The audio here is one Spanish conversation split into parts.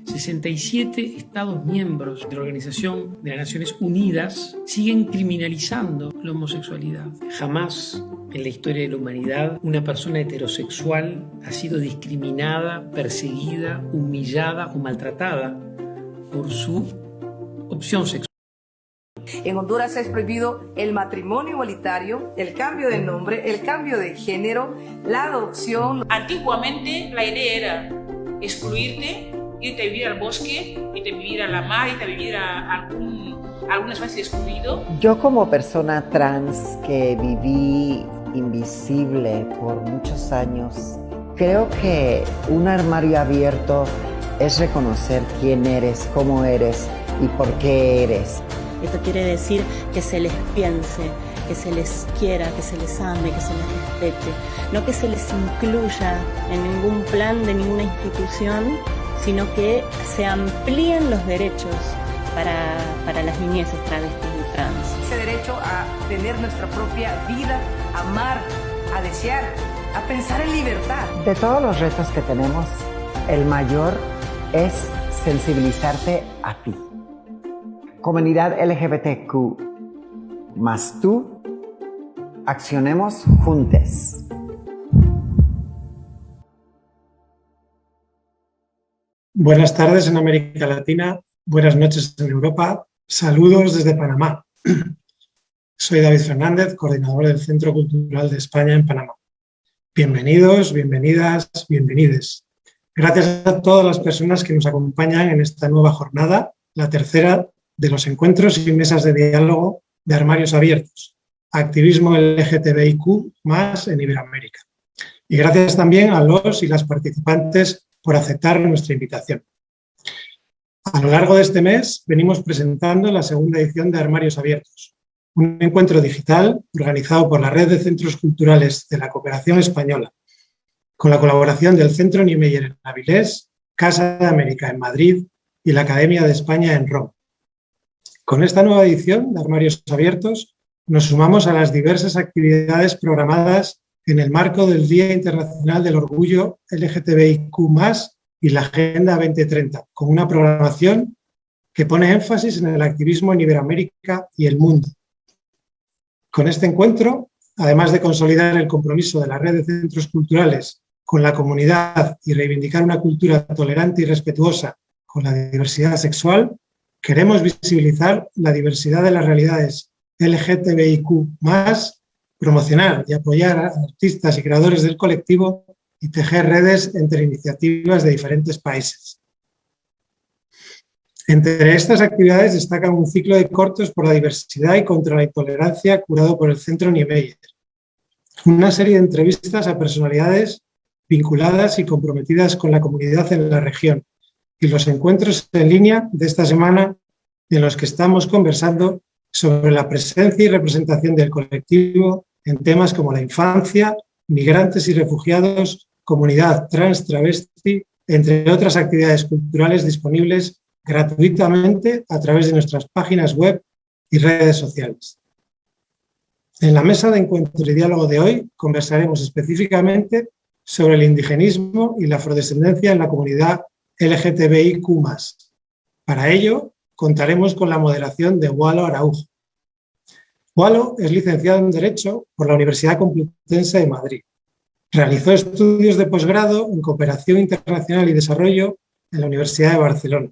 67 Estados miembros de la Organización de las Naciones Unidas siguen criminalizando la homosexualidad. Jamás en la historia de la humanidad una persona heterosexual ha sido discriminada, perseguida, humillada o maltratada por su opción sexual. En Honduras es prohibido el matrimonio igualitario, el cambio de nombre, el cambio de género, la adopción. Antiguamente la idea era excluirte, irte a vivir al bosque, irte a vivir a la mar, irte a vivir a algún espacio excluido. Yo como persona trans que viví invisible por muchos años, creo que un armario abierto es reconocer quién eres, cómo eres y por qué eres. Esto quiere decir que se les piense, que se les quiera, que se les ame, que se les respete. No que se les incluya en ningún plan de ninguna institución, sino que se amplíen los derechos para las niñeces travestis y trans. Ese derecho a tener nuestra propia vida, a amar, a desear, a pensar en libertad. De todos los retos que tenemos, el mayor es sensibilizarte a ti. Comunidad LGBTQ, más tú, accionemos juntos. Buenas tardes en América Latina, buenas noches en Europa, saludos desde Panamá. Soy David Fernández, coordinador del Centro Cultural de España en Panamá. Bienvenidos, bienvenidas, bienvenides. Gracias a todas las personas que nos acompañan en esta nueva jornada, la tercera de los encuentros y mesas de diálogo de Armarios Abiertos, activismo LGTBIQ+ en Iberoamérica. Y gracias también a los y las participantes por aceptar nuestra invitación. A lo largo de este mes venimos presentando la segunda edición de Armarios Abiertos, un encuentro digital organizado por la Red de Centros Culturales de la Cooperación Española, con la colaboración del Centro Niemeyer en Avilés, Casa de América en Madrid y la Academia de España en Roma. Con esta nueva edición de Armarios Abiertos nos sumamos a las diversas actividades programadas en el marco del Día Internacional del Orgullo LGTBIQ+ y la Agenda 2030, con una programación que pone énfasis en el activismo en Iberoamérica y el mundo. Con este encuentro, además de consolidar el compromiso de la Red de Centros Culturales con la comunidad y reivindicar una cultura tolerante y respetuosa con la diversidad sexual, queremos visibilizar la diversidad de las realidades LGTBIQ+, promocionar y apoyar a artistas y creadores del colectivo y tejer redes entre iniciativas de diferentes países. Entre estas actividades destacan un ciclo de cortos por la diversidad y contra la intolerancia curado por el Centro Niemeyer, una serie de entrevistas a personalidades vinculadas y comprometidas con la comunidad en la región, y los encuentros en línea de esta semana en los que estamos conversando sobre la presencia y representación del colectivo en temas como la infancia, migrantes y refugiados, comunidad trans, travesti, entre otras actividades culturales disponibles gratuitamente a través de nuestras páginas web y redes sociales. En la mesa de encuentro y diálogo de hoy conversaremos específicamente sobre el indigenismo y la afrodescendencia en la comunidad LGTBIQ+. Para ello, contaremos con la moderación de Walo Araujo. Walo es licenciado en Derecho por la Universidad Complutense de Madrid. Realizó estudios de posgrado en Cooperación Internacional y Desarrollo en la Universidad de Barcelona,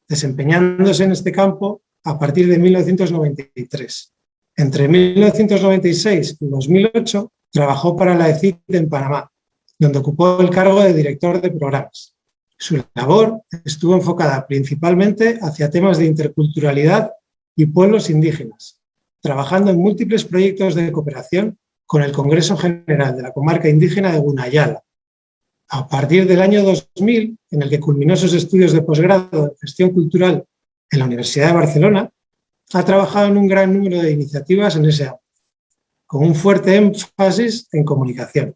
desempeñándose en este campo a partir de 1993. Entre 1996 y 2008 trabajó para la ECIT en Panamá, donde ocupó el cargo de director de programas. Su labor estuvo enfocada principalmente hacia temas de interculturalidad y pueblos indígenas, trabajando en múltiples proyectos de cooperación con el Congreso General de la Comarca Indígena de Gunayala. A partir del año 2000, en el que culminó sus estudios de posgrado en Gestión Cultural en la Universidad de Barcelona, ha trabajado en un gran número de iniciativas en ese ámbito, con un fuerte énfasis en comunicación,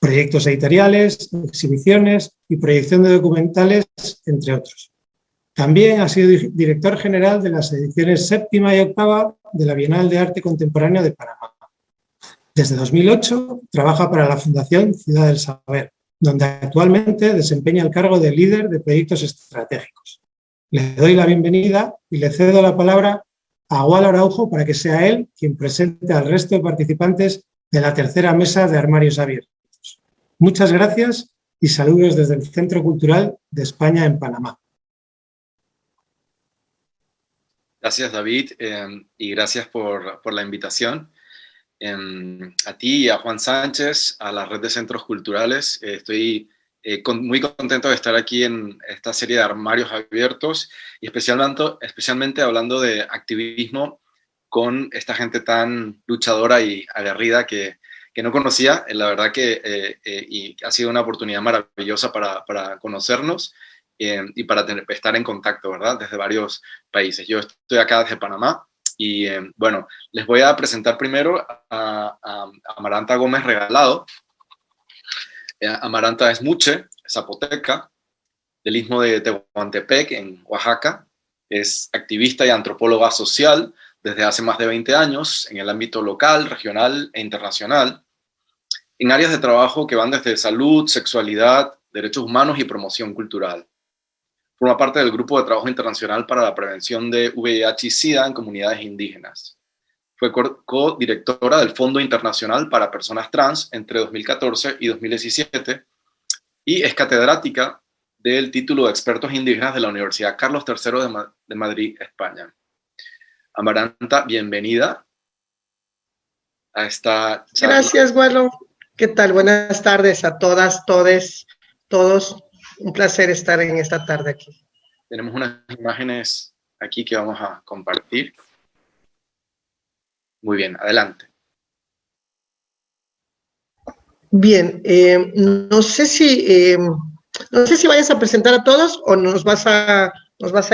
proyectos editoriales, exhibiciones y proyección de documentales, entre otros. También ha sido director general de las ediciones 7ª y 8ª de la Bienal de Arte Contemporáneo de Panamá. Desde 2008 trabaja para la Fundación Ciudad del Saber, donde actualmente desempeña el cargo de líder de proyectos estratégicos. Le doy la bienvenida y le cedo la palabra a Wal Araujo para que sea él quien presente al resto de participantes de la tercera mesa de Armarios Abiertos. Muchas gracias y saludos desde el Centro Cultural de España en Panamá. Gracias, David, y gracias por la invitación. A ti y a Juan Sánchez, a la Red de Centros Culturales. Estoy muy contento de estar aquí en esta serie de Armarios Abiertos y especialmente hablando de activismo con esta gente tan luchadora y aguerrida que no conocía. La verdad que y ha sido una oportunidad maravillosa para conocernos y para estar en contacto, ¿verdad? Desde varios países. Yo estoy acá desde Panamá y bueno, les voy a presentar primero a Amaranta Gómez Regalado. Amaranta es muche, zapoteca, del istmo de Tehuantepec, en Oaxaca. Es activista y antropóloga social desde hace más de 20 años en el ámbito local, regional e internacional, en áreas de trabajo que van desde salud, sexualidad, derechos humanos y promoción cultural. Forma parte del Grupo de Trabajo Internacional para la Prevención de VIH y SIDA en Comunidades Indígenas. Fue co-directora del Fondo Internacional para Personas Trans entre 2014 y 2017 y es catedrática del título de Expertos Indígenas de la Universidad Carlos III de Madrid, España. Amaranta, bienvenida a esta charla. Gracias, Gualo. ¿Qué tal? Buenas tardes a todas, todos. Un placer estar en esta tarde aquí. Tenemos unas imágenes aquí que vamos a compartir. Muy bien, adelante. Bien, no sé si vayas a presentar a todos o nos vas a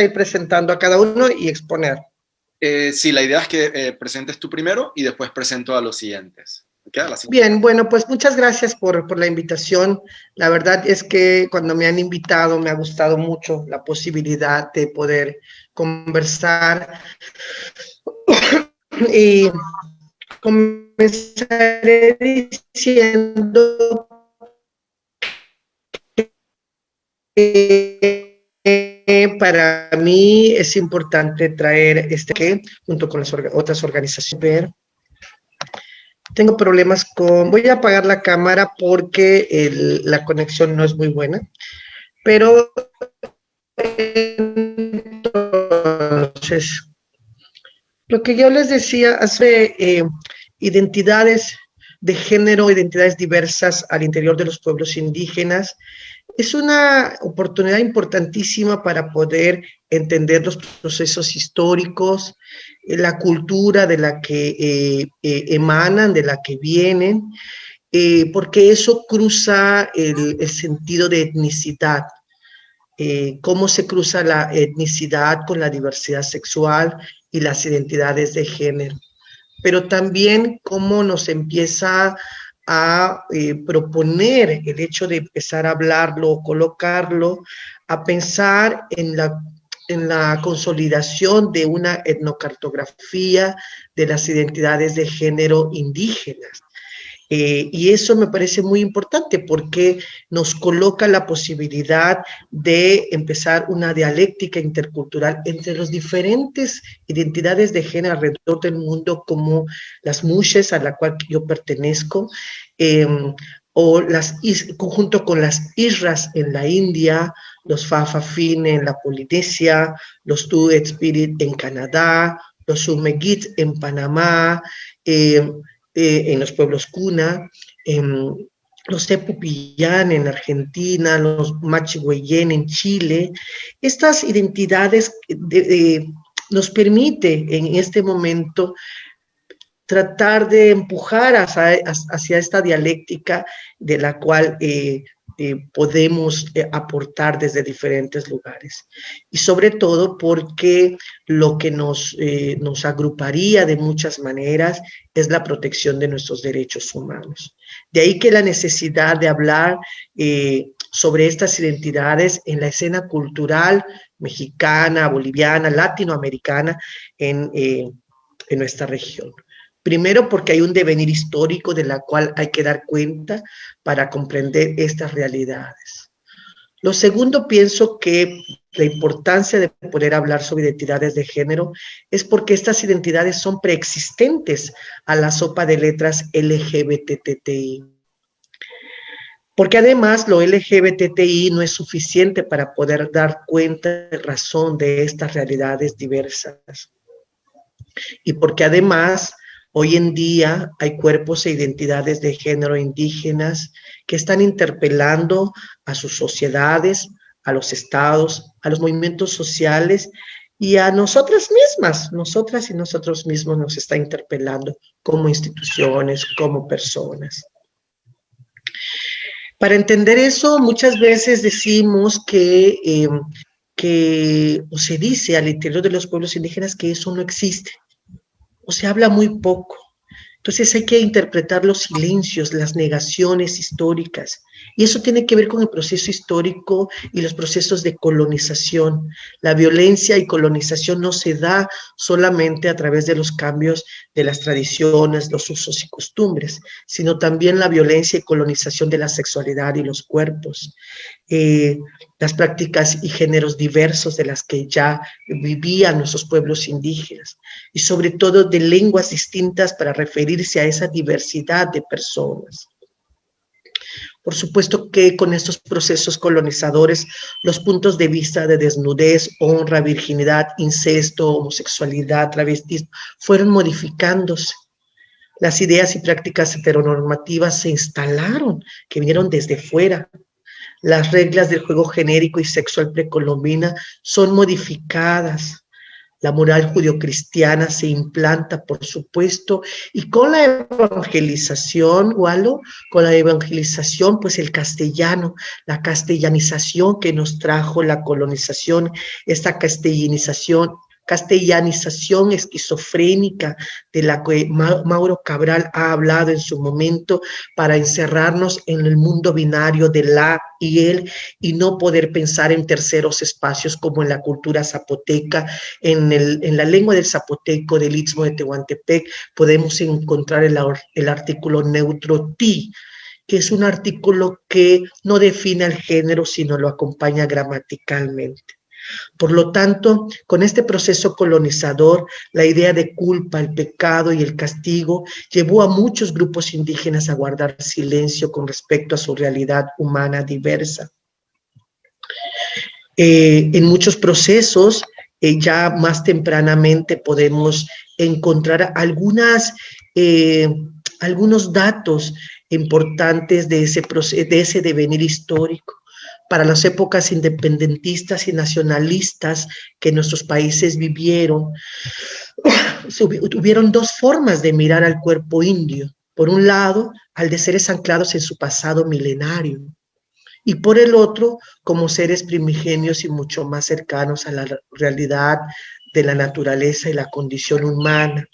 ir presentando a cada uno y exponer. Sí, la idea es que presentes tú primero y después presento a los siguientes. Bien, bueno, pues muchas gracias por la invitación. La verdad es que cuando me han invitado me ha gustado mucho la posibilidad de poder conversar. Y comenzaré diciendo que para mí es importante traer junto con las otras organizaciones. Tengo problemas voy a apagar la cámara porque la conexión no es muy buena, pero entonces, lo que yo les decía hace identidades de género, identidades diversas al interior de los pueblos indígenas, es una oportunidad importantísima para poder entender los procesos históricos, la cultura de la que emanan, de la que vienen, porque eso cruza el sentido de etnicidad. Cómo se cruza la etnicidad con la diversidad sexual y las identidades de género, pero también cómo nos empieza a proponer el hecho de empezar a hablarlo, colocarlo, a pensar en la consolidación de una etnocartografía de las identidades de género indígenas. Y eso me parece muy importante porque nos coloca la posibilidad de empezar una dialéctica intercultural entre las diferentes identidades de género alrededor del mundo, como las muxes a la cual yo pertenezco, o junto con las isras en la India, los Fa'afafine en la Polinesia, los Tu'et Spirit en Canadá, los Sumegit en Panamá, en los pueblos Kuna, los Tepupillán en Argentina, los Machihueyén en Chile. Estas identidades nos permite en este momento tratar de empujar hacia esta dialéctica de la cual podemos aportar desde diferentes lugares. Y sobre todo porque lo que nos agruparía de muchas maneras es la protección de nuestros derechos humanos. De ahí que la necesidad de hablar sobre estas identidades en la escena cultural mexicana, boliviana, latinoamericana en nuestra región. Primero, porque hay un devenir histórico de la cual hay que dar cuenta para comprender estas realidades. Lo segundo, pienso que la importancia de poder hablar sobre identidades de género es porque estas identidades son preexistentes a la sopa de letras LGBTTI. Porque además lo LGBTI no es suficiente para poder dar cuenta de razón de estas realidades diversas. Y porque además hoy en día hay cuerpos e identidades de género indígenas que están interpelando a sus sociedades, a los estados, a los movimientos sociales y a nosotras mismas, nosotras y nosotros mismos nos está interpelando como instituciones, como personas. Para entender eso, muchas veces decimos o se dice al interior de los pueblos indígenas que eso no existe, o se habla muy poco. Entonces hay que interpretar los silencios, las negaciones históricas, y eso tiene que ver con el proceso histórico y los procesos de colonización. La violencia y colonización no se da solamente a través de los cambios de las tradiciones, los usos y costumbres, sino también la violencia y colonización de la sexualidad y los cuerpos, las prácticas y géneros diversos de las que ya vivían nuestros pueblos indígenas, y sobre todo de lenguas distintas para referirse a esa diversidad de personas. Por supuesto que con estos procesos colonizadores, los puntos de vista de desnudez, honra, virginidad, incesto, homosexualidad, travestismo, fueron modificándose. Las ideas y prácticas heteronormativas se instalaron, que vinieron desde fuera. Las reglas del juego genérico y sexual precolombina son modificadas. La moral judio-cristiana se implanta, por supuesto, y con la evangelización, Walo, con la evangelización, pues el castellano, la castellanización que nos trajo la colonización, esta castellanización esquizofrénica de la que Mauro Cabral ha hablado en su momento, para encerrarnos en el mundo binario de la y él y no poder pensar en terceros espacios como en la cultura zapoteca, en la lengua del zapoteco del Istmo de Tehuantepec podemos encontrar el artículo neutro ti, que es un artículo que no define al género, sino lo acompaña gramaticalmente. Por lo tanto, con este proceso colonizador, la idea de culpa, el pecado y el castigo llevó a muchos grupos indígenas a guardar silencio con respecto a su realidad humana diversa. En muchos procesos, ya más tempranamente podemos encontrar algunos datos importantes de ese devenir histórico. Para las épocas independentistas y nacionalistas que nuestros países vivieron, tuvieron dos formas de mirar al cuerpo indio. Por un lado, al de seres anclados en su pasado milenario, y por el otro, como seres primigenios y mucho más cercanos a la realidad de la naturaleza y la condición humana.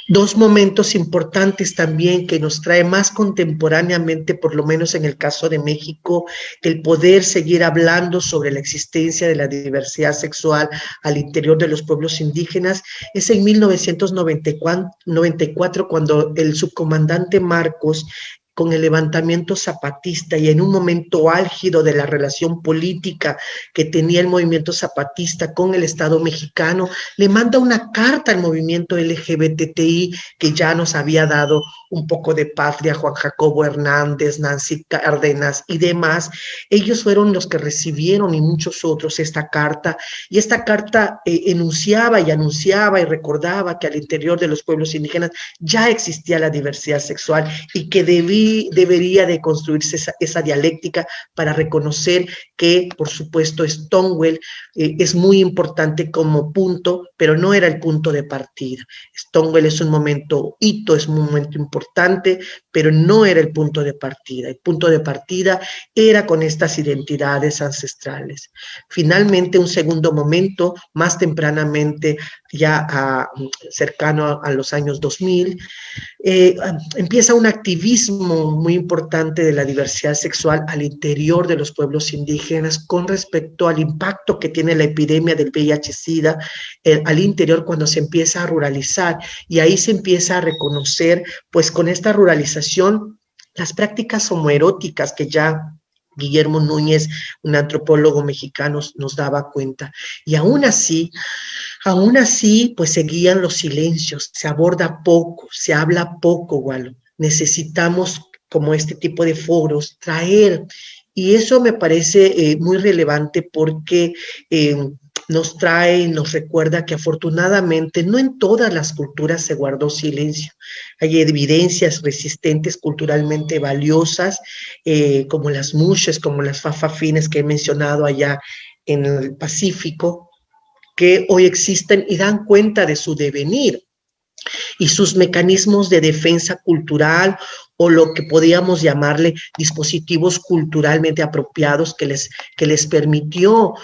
Dos momentos importantes también que nos trae más contemporáneamente, por lo menos en el caso de México, el poder seguir hablando sobre la existencia de la diversidad sexual al interior de los pueblos indígenas, es en 1994 cuando el subcomandante Marcos, con el levantamiento zapatista y en un momento álgido de la relación política que tenía el movimiento zapatista con el Estado mexicano, le manda una carta al movimiento LGBTI que ya nos había dado un poco de patria, Juan Jacobo Hernández, Nancy Cárdenas y demás. Ellos fueron los que recibieron, y muchos otros, esta carta, y esta carta enunciaba y anunciaba y recordaba que al interior de los pueblos indígenas ya existía la diversidad sexual y que debería de construirse esa dialéctica para reconocer que, por supuesto, Stonewall es muy importante como punto, pero no era el punto de partida. Stonewall es un momento hito, es un momento importante, pero no era el punto de partida. El punto de partida era con estas identidades ancestrales. Finalmente, un segundo momento, más tempranamente, ya cercano a los años 2000, empieza un activismo muy importante de la diversidad sexual al interior de los pueblos indígenas con respecto al impacto que tiene la epidemia del VIH-Sida al interior cuando se empieza a ruralizar, y ahí se empieza a reconocer, pues con esta ruralización, las prácticas homoeróticas que ya Guillermo Núñez, un antropólogo mexicano, nos daba cuenta. Y aún así, pues seguían los silencios, se aborda poco, se habla poco, Walo. Necesitamos, como este tipo de foros, traer, y eso me parece muy relevante porque nos trae y nos recuerda que afortunadamente no en todas las culturas se guardó silencio. Hay evidencias resistentes culturalmente valiosas, como las mushes, como las fafafines que he mencionado allá en el Pacífico, que hoy existen y dan cuenta de su devenir y sus mecanismos de defensa cultural, o lo que podríamos llamarle dispositivos culturalmente apropiados que les permitió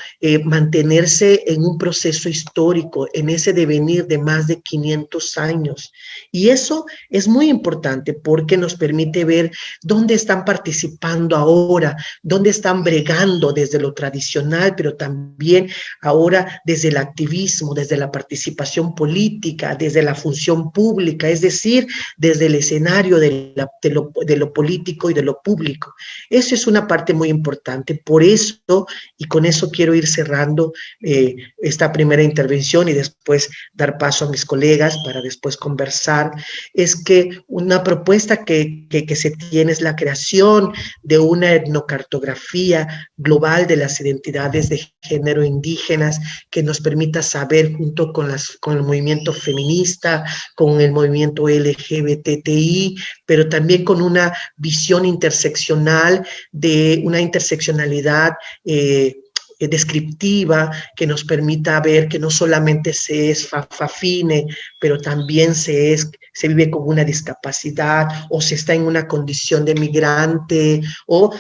mantenerse en un proceso histórico, en ese devenir de más de 500 años. Y eso es muy importante porque nos permite ver dónde están participando ahora, dónde están bregando desde lo tradicional, pero también ahora desde el activismo, desde la participación política, desde la función pública, es decir, desde el escenario de lo político y de lo público. Eso es una parte muy importante. Por eso, y con eso quiero ir cerrando esta primera intervención y después dar paso a mis colegas para después conversar, es que una propuesta que se tiene es la creación de una etnocartografía global de las identidades de género indígenas que nos permita saber, junto con el movimiento feminista, con el movimiento LGBTI, pero también con una visión interseccional, de una interseccionalidad descriptiva que nos permita ver que no solamente se es fafafine, pero también se vive con una discapacidad, o se está en una condición de migrante, o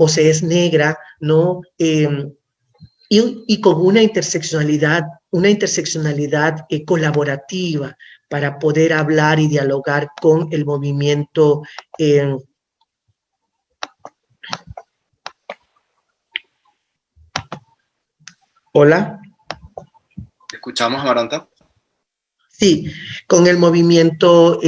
se es negra, ¿no? Y con una interseccionalidad colaborativa para poder hablar y dialogar con el movimiento ¿Hola? ¿Escuchamos, Amaranta? Sí, con el movimiento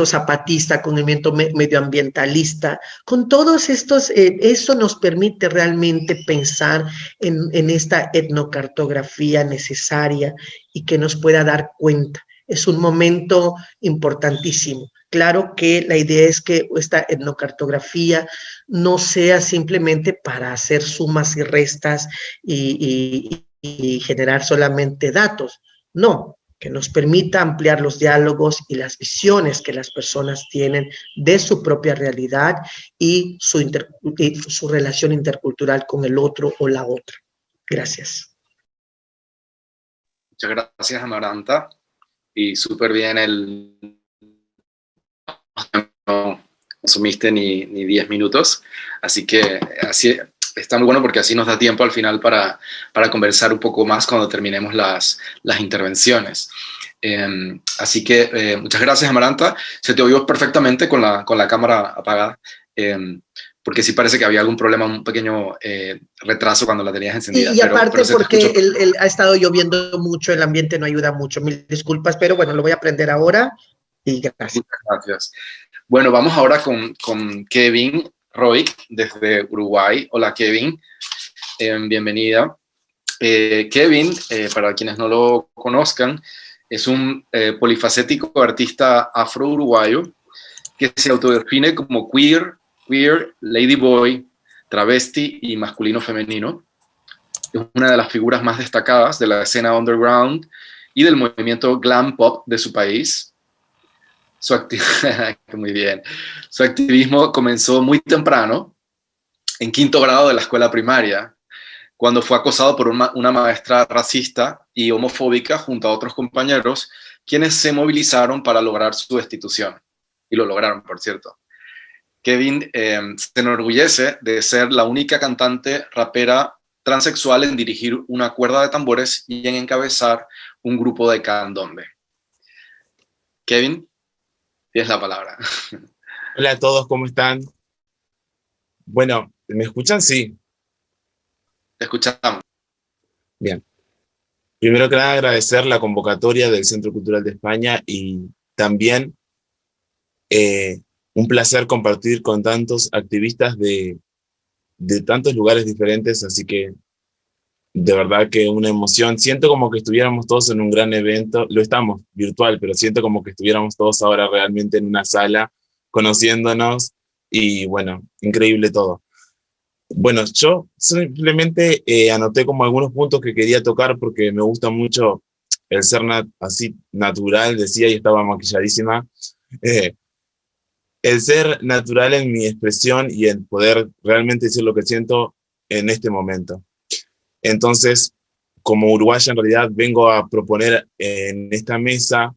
zapatista, con el movimiento medioambientalista, con todos estos, eso nos permite realmente pensar en esta etnocartografía necesaria y que nos pueda dar cuenta. Es un momento importantísimo. Claro que la idea es que esta etnocartografía no sea simplemente para hacer sumas y restas y generar solamente datos. No, que nos permita ampliar los diálogos y las visiones que las personas tienen de su propia realidad y su relación intercultural con el otro o la otra. Gracias. Muchas gracias, Amaranta. Y súper bien no consumiste ni 10 minutos. Así que así está muy bueno porque así nos da tiempo al final para conversar un poco más cuando terminemos las intervenciones. Así que muchas gracias, Amaranta. Se te oyó perfectamente con la cámara apagada, porque sí parece que había algún problema, un pequeño retraso cuando la tenías encendida. Y aparte pero porque ha estado lloviendo mucho, el ambiente no ayuda mucho. Mil disculpas, pero bueno, lo voy a aprender ahora y gracias. Muchas gracias. Bueno, vamos ahora con Kevin Roig, desde Uruguay. Hola, Kevin. Bienvenida. Kevin, para quienes no lo conozcan, es un polifacético artista afro-uruguayo que se autodefine como queer, ladyboy, travesti y masculino-femenino. Es una de las figuras más destacadas de la escena underground y del movimiento glam pop de su país. Muy bien. Su activismo comenzó muy temprano, en 5º grado de la escuela primaria, cuando fue acosado por una maestra racista y homofóbica junto a otros compañeros, quienes se movilizaron para lograr su destitución. Y lo lograron, por cierto. Kevin se enorgullece de ser la única cantante rapera transexual en dirigir una cuerda de tambores y en encabezar un grupo de candombe. Kevin. Tienes la palabra. Hola a todos, ¿cómo están? Bueno, ¿me escuchan? Sí. Te escuchamos. Bien. Primero que nada, agradecer la convocatoria del Centro Cultural de España y también un placer compartir con tantos activistas de tantos lugares diferentes, así que de verdad que una emoción. Siento como que estuviéramos todos en un gran evento, lo estamos virtual, pero siento como que estuviéramos todos ahora realmente en una sala, conociéndonos y bueno, increíble todo. Bueno, yo simplemente anoté como algunos puntos que quería tocar porque me gusta mucho el ser así natural, decía y estaba maquilladísima. Eh, el ser natural en mi expresión y en poder realmente decir lo que siento en este momento. Entonces, como uruguaya en realidad vengo a proponer en esta mesa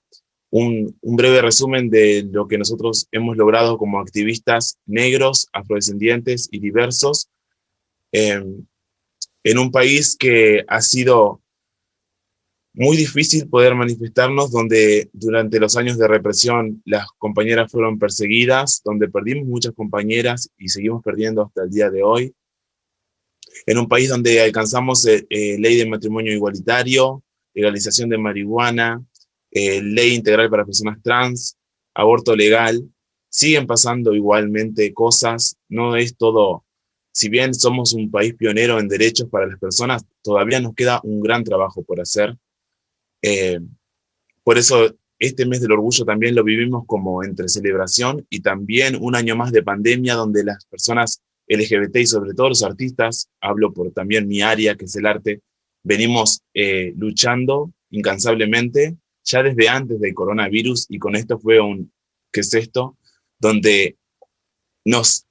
un breve resumen de lo que nosotros hemos logrado como activistas negros, afrodescendientes y diversos en un país que ha sido muy difícil poder manifestarnos, donde durante los años de represión las compañeras fueron perseguidas, donde perdimos muchas compañeras y seguimos perdiendo hasta el día de hoy. En un país donde alcanzamos ley de matrimonio igualitario, legalización de marihuana, ley integral para personas trans, aborto legal, siguen pasando igualmente cosas, no es todo, si bien somos un país pionero en derechos para las personas, todavía nos queda un gran trabajo por hacer. Por eso este mes del orgullo también lo vivimos como entre celebración y también un año más de pandemia donde las personas LGBT y sobre todo los artistas, hablo por también mi área que es el arte, venimos luchando incansablemente ya desde antes del coronavirus y con esto fue ¿qué es esto? Donde nos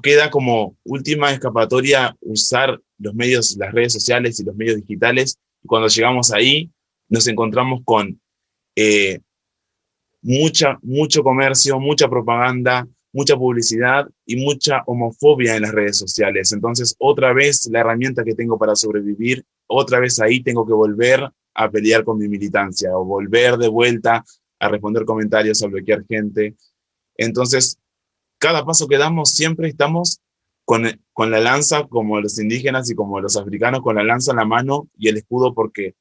queda como última escapatoria usar los medios, las redes sociales y los medios digitales y cuando llegamos ahí nos encontramos con mucho comercio, mucha propaganda, mucha publicidad y mucha homofobia en las redes sociales. Entonces, otra vez la herramienta que tengo para sobrevivir, otra vez ahí tengo que volver a pelear con mi militancia o volver de vuelta a responder comentarios, a bloquear gente. Entonces, cada paso que damos siempre estamos con la lanza, como los indígenas y como los africanos, con la lanza en la mano y el escudo porque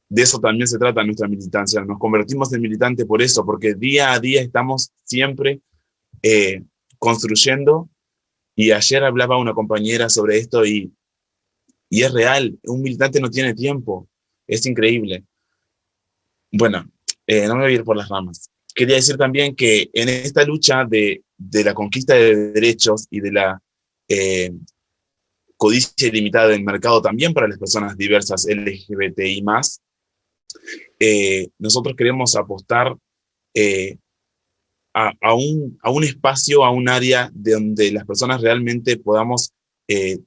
de eso también se trata nuestra militancia. Nos convertimos en militante por eso, porque día a día estamos siempre construyendo. Y ayer hablaba una compañera sobre esto y es real. Un militante no tiene tiempo. Es increíble. Bueno, no me voy a ir por las ramas. Quería decir también que en esta lucha de la conquista de derechos y de la codicia ilimitada del mercado también para las personas diversas LGBTI+, nosotros queremos apostar a un espacio, a un área donde las personas realmente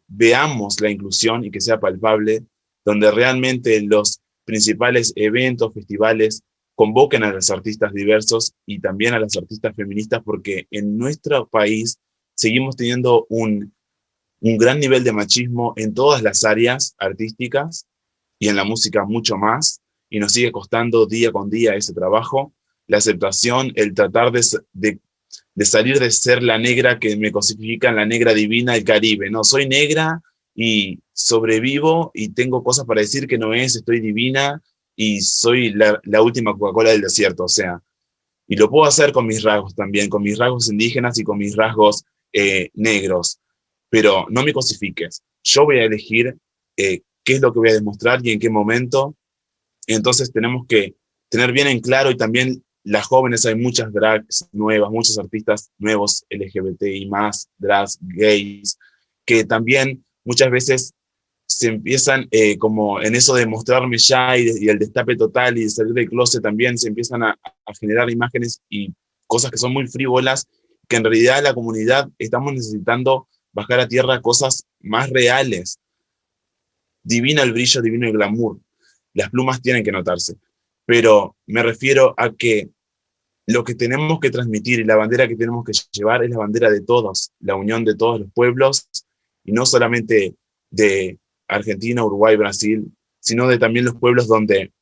veamos la inclusión y que sea palpable, donde realmente los principales eventos, festivales, convoquen a los artistas diversos y también a las artistas feministas, porque en nuestro país seguimos teniendo un gran nivel de machismo en todas las áreas artísticas y en la música mucho más, y nos sigue costando día con día ese trabajo, la aceptación, el tratar de salir de ser la negra que me cosifican, la negra divina del Caribe. No, soy negra y sobrevivo y tengo cosas para decir que no estoy divina y soy la última Coca-Cola del desierto, o sea, y lo puedo hacer con mis rasgos también, con mis rasgos indígenas y con mis rasgos negros, pero no me cosifiques. Yo voy a elegir qué es lo que voy a demostrar y en qué momento. Entonces tenemos que tener bien en claro, y también las jóvenes, hay muchas drags nuevas, muchos artistas nuevos, LGBTI+, drags, gays, que también muchas veces se empiezan como en eso de mostrarme ya y el destape total y de salir del closet también se empiezan a generar imágenes y cosas que son muy frívolas, que en realidad la comunidad estamos necesitando bajar a tierra cosas más reales. Divino el brillo, divino el glamour. Las plumas tienen que notarse, pero me refiero a que lo que tenemos que transmitir y la bandera que tenemos que llevar es la bandera de todos, la unión de todos los pueblos, y no solamente de Argentina, Uruguay, Brasil, sino de también los pueblos donde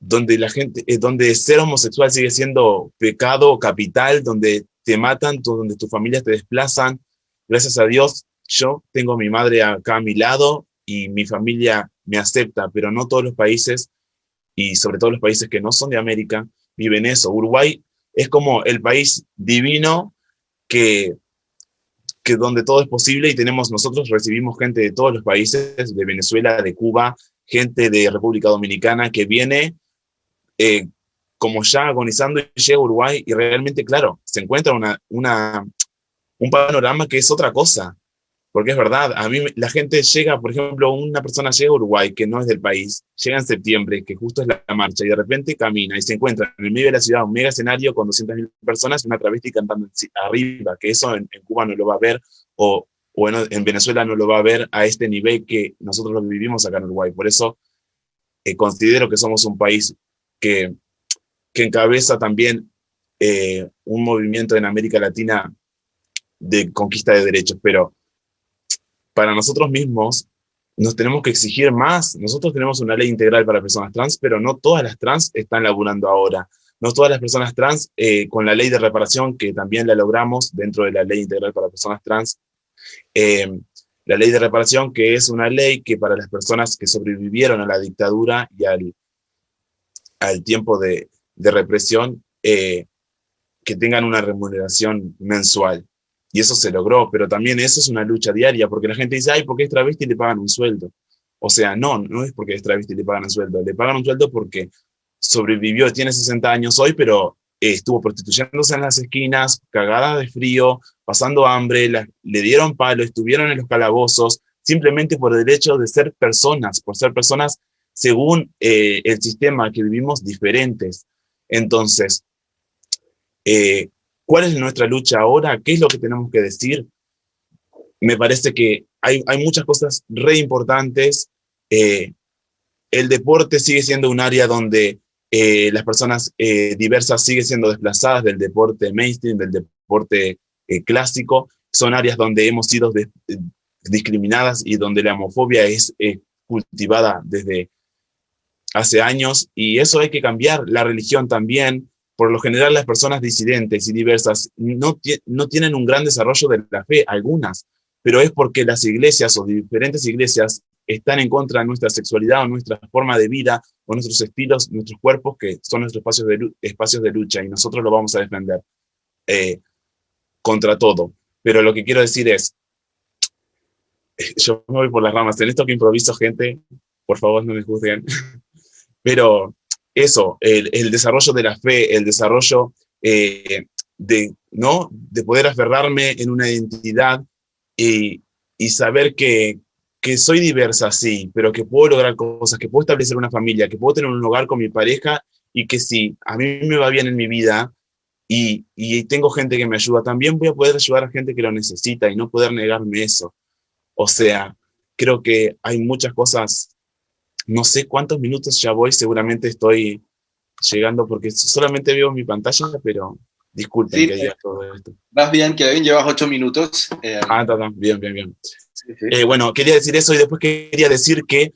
donde la gente, donde ser homosexual sigue siendo pecado capital, donde te matan, donde tus familias te desplazan. Gracias a Dios, yo tengo a mi madre acá a mi lado y mi familia me acepta, pero no todos los países, y sobre todo los países que no son de América, viven eso. Uruguay es como el país divino que donde todo es posible, y nosotros recibimos gente de todos los países, de Venezuela, de Cuba, gente de República Dominicana que viene como ya agonizando y llega a Uruguay y realmente, claro, se encuentra un panorama que es otra cosa, porque es verdad, a mí la gente llega, por ejemplo, una persona llega a Uruguay que no es del país, llega en septiembre, que justo es la marcha, y de repente camina y se encuentra en el medio de la ciudad un mega escenario con 200.000 personas y una travesti cantando arriba, que eso en Cuba no lo va a ver, o en Venezuela no lo va a ver a este nivel que nosotros lo vivimos acá en Uruguay. Por eso considero que somos un país que encabeza también un movimiento en América Latina de conquista de derechos, pero para nosotros mismos nos tenemos que exigir más. Nosotros tenemos una ley integral para personas trans, pero no todas las trans están laburando ahora. No todas las personas trans, con la ley de reparación, que también la logramos dentro de la ley integral para personas trans, la ley de reparación, que es una ley que para las personas que sobrevivieron a la dictadura y al tiempo de represión, que tengan una remuneración mensual. Y eso se logró, pero también eso es una lucha diaria, porque la gente dice, ay, ¿por qué es travesti y le pagan un sueldo? O sea, no es porque es travesti y le pagan un sueldo. Le pagan un sueldo porque sobrevivió, tiene 60 años hoy, pero estuvo prostituyéndose en las esquinas, cagada de frío, pasando hambre, le dieron palo, estuvieron en los calabozos, simplemente por el hecho de ser personas, por ser personas según el sistema que vivimos diferentes. Entonces, ¿cuál es nuestra lucha ahora? ¿Qué es lo que tenemos que decir? Me parece que hay muchas cosas re importantes. El deporte sigue siendo un área donde las personas diversas siguen siendo desplazadas del deporte mainstream, del deporte clásico. Son áreas donde hemos sido discriminadas y donde la homofobia es cultivada desde hace años, y eso hay que cambiar. La religión también. Por lo general, las personas disidentes y diversas no tienen un gran desarrollo de la fe, algunas, pero es porque las iglesias o diferentes iglesias están en contra de nuestra sexualidad o nuestra forma de vida o nuestros estilos, nuestros cuerpos, que son nuestros espacios de lucha, y nosotros lo vamos a defender contra todo. Pero lo que quiero decir es, yo me voy por las ramas, en esto que improviso, gente, por favor no me juzguen, pero eso, el desarrollo de la fe, el desarrollo de poder aferrarme en una identidad y saber que soy diversa, sí, pero que puedo lograr cosas, que puedo establecer una familia, que puedo tener un hogar con mi pareja, y que si a mí me va bien en mi vida y tengo gente que me ayuda, también voy a poder ayudar a gente que lo necesita y no poder negarme eso. O sea, creo que hay muchas cosas. No sé cuántos minutos ya voy, seguramente estoy llegando porque solamente veo mi pantalla, pero disculpen sí, que diga todo esto. Vas bien, Kevin, llevas 8 minutos. Bien. Sí. Bueno, quería decir eso, y después quería decir que